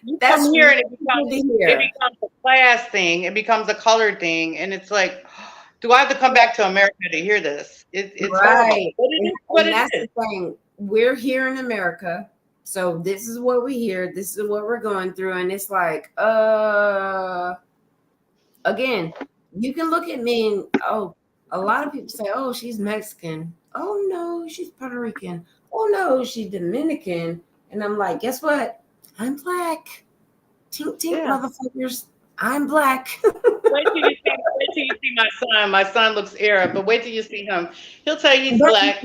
You That's come here and really it becomes a class thing. It becomes a color thing, and it's like, do I have to come back to America to hear this? It's right. What and that's the thing. We're here in America, so this is what we hear. This is what we're going through, and it's like, again, you can look at me and a lot of people say, "Oh, she's Mexican. Oh no, she's Puerto Rican. Oh no, she's Dominican." And I'm like, guess what? I'm black. Tink tink, motherfuckers. I'm black. Wait till you see my son. My son looks Arab, but wait till you see him. He'll tell you he's black.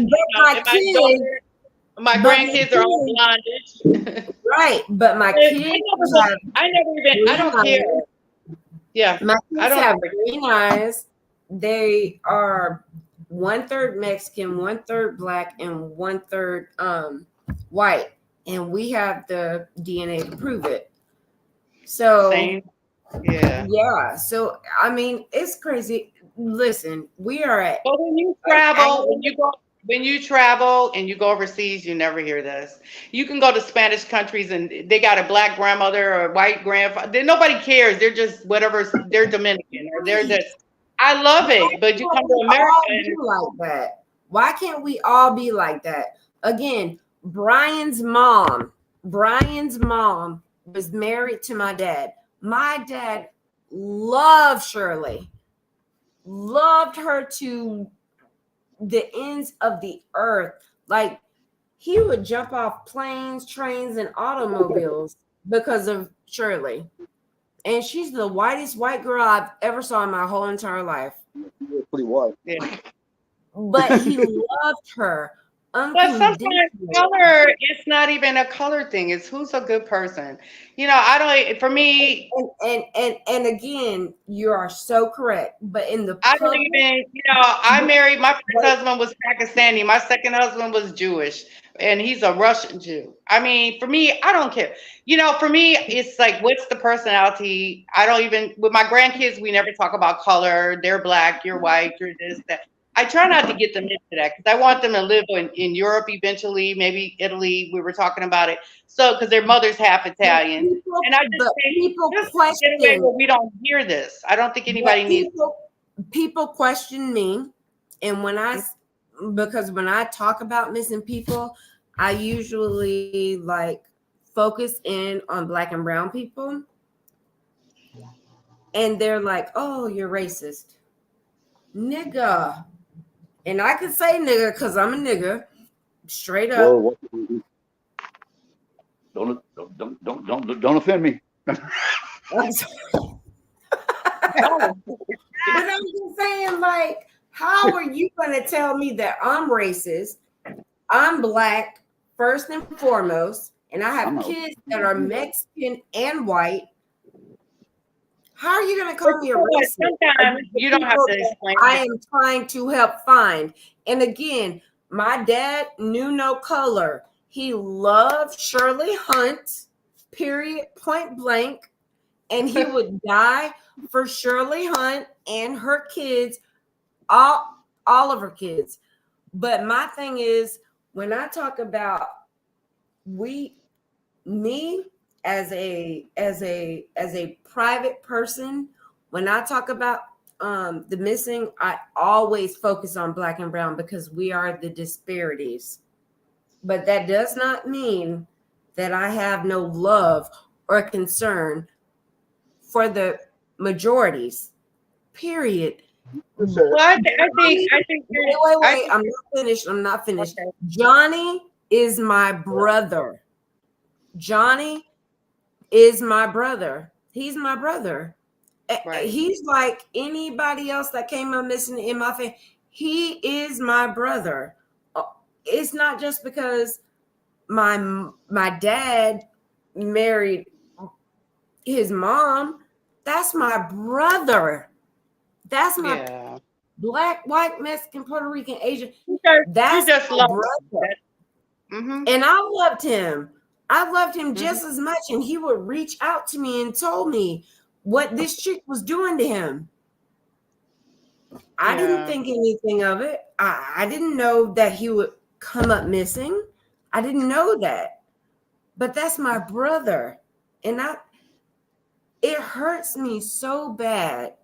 My grandkids are all blondish. Right, but my kids I don't care. Yeah, my kids have green eyes. They are 1/3 Mexican, 1/3 black, and 1/3 white. And we have the DNA to prove it. So, yeah. So, I mean, it's crazy. Listen, we are at. But when you travel, when you travel and you go overseas, you never hear this. You can go to Spanish countries and they got a black grandmother or a white grandfather. Nobody cares. They're just whatever. They're Dominican or they're this. I love it. But you come to America and like that. Why can't we all be like that? Again, Brian's mom was married to my dad. My dad loved Shirley, loved her to the ends of the earth. Like, he would jump off planes, trains, and automobiles because of Shirley. And she's the whitest white girl I've ever saw in my whole entire life. Pretty white. Yeah. But he loved her. But sometimes color, it's not even a color thing. It's who's a good person. You know, I don't. For me, and again, you are so correct. But in the I don't even. You know, I married. My first husband was Pakistani. My second husband was Jewish, and he's a Russian Jew. I mean, for me, I don't care. You know, for me, it's like, what's the personality? I don't even. With my grandkids, we never talk about color. They're black. You're white. You're this, that. I try not to get them into that because I want them to live in Europe eventually, maybe Italy. We were talking about it. So, because their mother's half Italian. And I just think, just get away where we don't hear this. I don't think anybody needs. People question me. And because when I talk about missing people, I usually like focus in on Black and brown people. And they're like, oh, you're racist. Nigga. And I can say nigga because I'm a nigga, straight up. Whoa, don't offend me. I'm sorry. But I'm just saying, like, how are you going to tell me that I'm racist? I'm black first and foremost, and I have kids that are Mexican and white. How are you going to call me a racist? Sometimes you don't have to explain. I am trying to help find. And again, my dad knew no color. He loved Shirley Hunt, period, point blank. And he would die for Shirley Hunt and her kids, all of her kids. But my thing is, when I talk about me as a private person, when I talk about the missing, I always focus on Black and brown because we are the disparities. But that does not mean that I have no love or concern for the majorities. Period. Well, I think. Wait. I'm not finished. Okay. Johnny is my brother. Johnny is my brother. He's my brother. Right. He's like anybody else that came up missing in my family. He is my brother. It's not just because my dad married his mom. That's my brother. That's my Black, white, Mexican, Puerto Rican, Asian. That's my brother. Mm-hmm. And I loved him. Just as much. And he would reach out to me and told me what this chick was doing to him. I didn't think anything of it. I didn't know that he would come up missing. I didn't know that. But that's my brother. And it hurts me so bad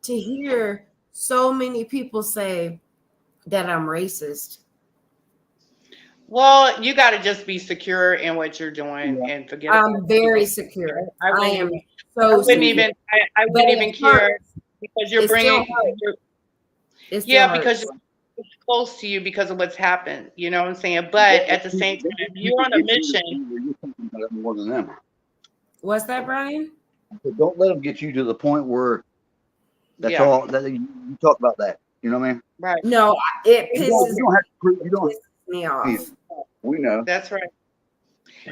to hear so many people say that I'm racist. Well, you got to just be secure in what you're doing and forget. I'm very secure. I wouldn't even care because you're bringing. Because it's close to you because of what's happened. You know what I'm saying? But at the same time, you're on a mission. More than them. What's that, Brian? Don't let them get you to the point where that's all that you talk about that. You know what I mean? Right. No, it pisses me off. We know. That's right.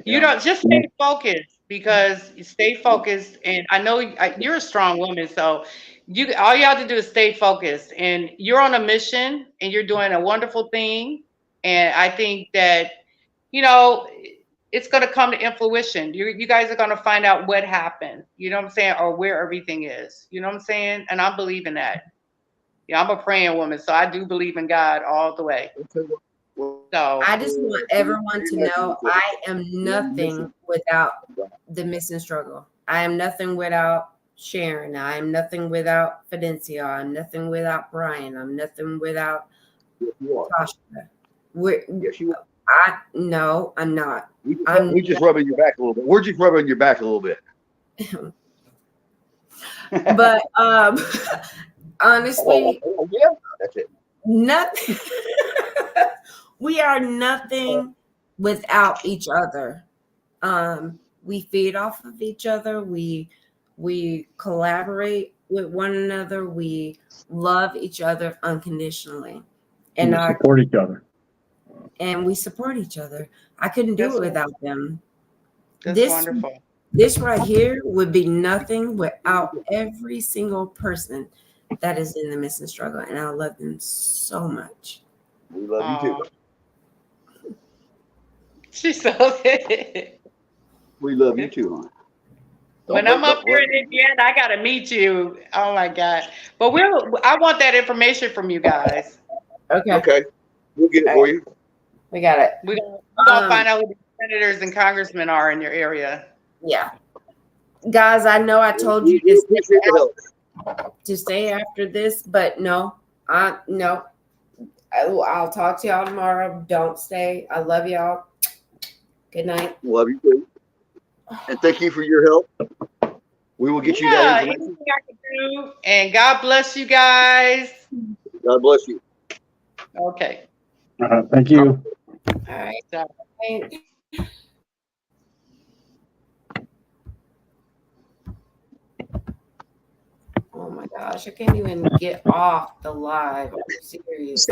You don't just stay focused because you stay focused, and I know you're a strong woman, so all you have to do is stay focused, and you're on a mission, and you're doing a wonderful thing, and I think that it's going to come to fruition. You guys are going to find out what happened. You know what I'm saying, or where everything is. You know what I'm saying, and I believe in that. Yeah, I'm a praying woman, so I do believe in God all the way. So I just want everyone to know I am nothing without the missing struggle. I am nothing without Sharon. I am nothing without Fidencia. I'm nothing without Brian. I'm nothing without Yes, you are. Tasha. We're, Yes, you are. no, I'm not. We just rubbing your back a little bit. We're just rubbing your back a little bit. But honestly, Yeah, that's it. nothing. We are nothing without each other. We feed off of each other. We collaborate with one another. We love each other unconditionally, and We support each other. we support each other. I couldn't do That's it without them. That's wonderful. This right here would be nothing without every single person that is in the missing struggle, and I love them so much. We love you too. She's so We love you too, hon. When I'm up here in Indiana, I gotta meet you. Oh my God. But I want that information from you guys. Okay. We'll get it for you. We got it. We're gonna find out who the senators and congressmen are in your area. Yeah. Guys, I know I told you to stay after this, but no. I'll talk to y'all tomorrow. Don't stay. I love y'all. Good night. Love you too. And thank you for your help. We will get you that information. Anything I can do. And God bless you guys. God bless you. Okay. Thank you. All right. Thanks. Oh my gosh, I can't even get off the live. Are you serious?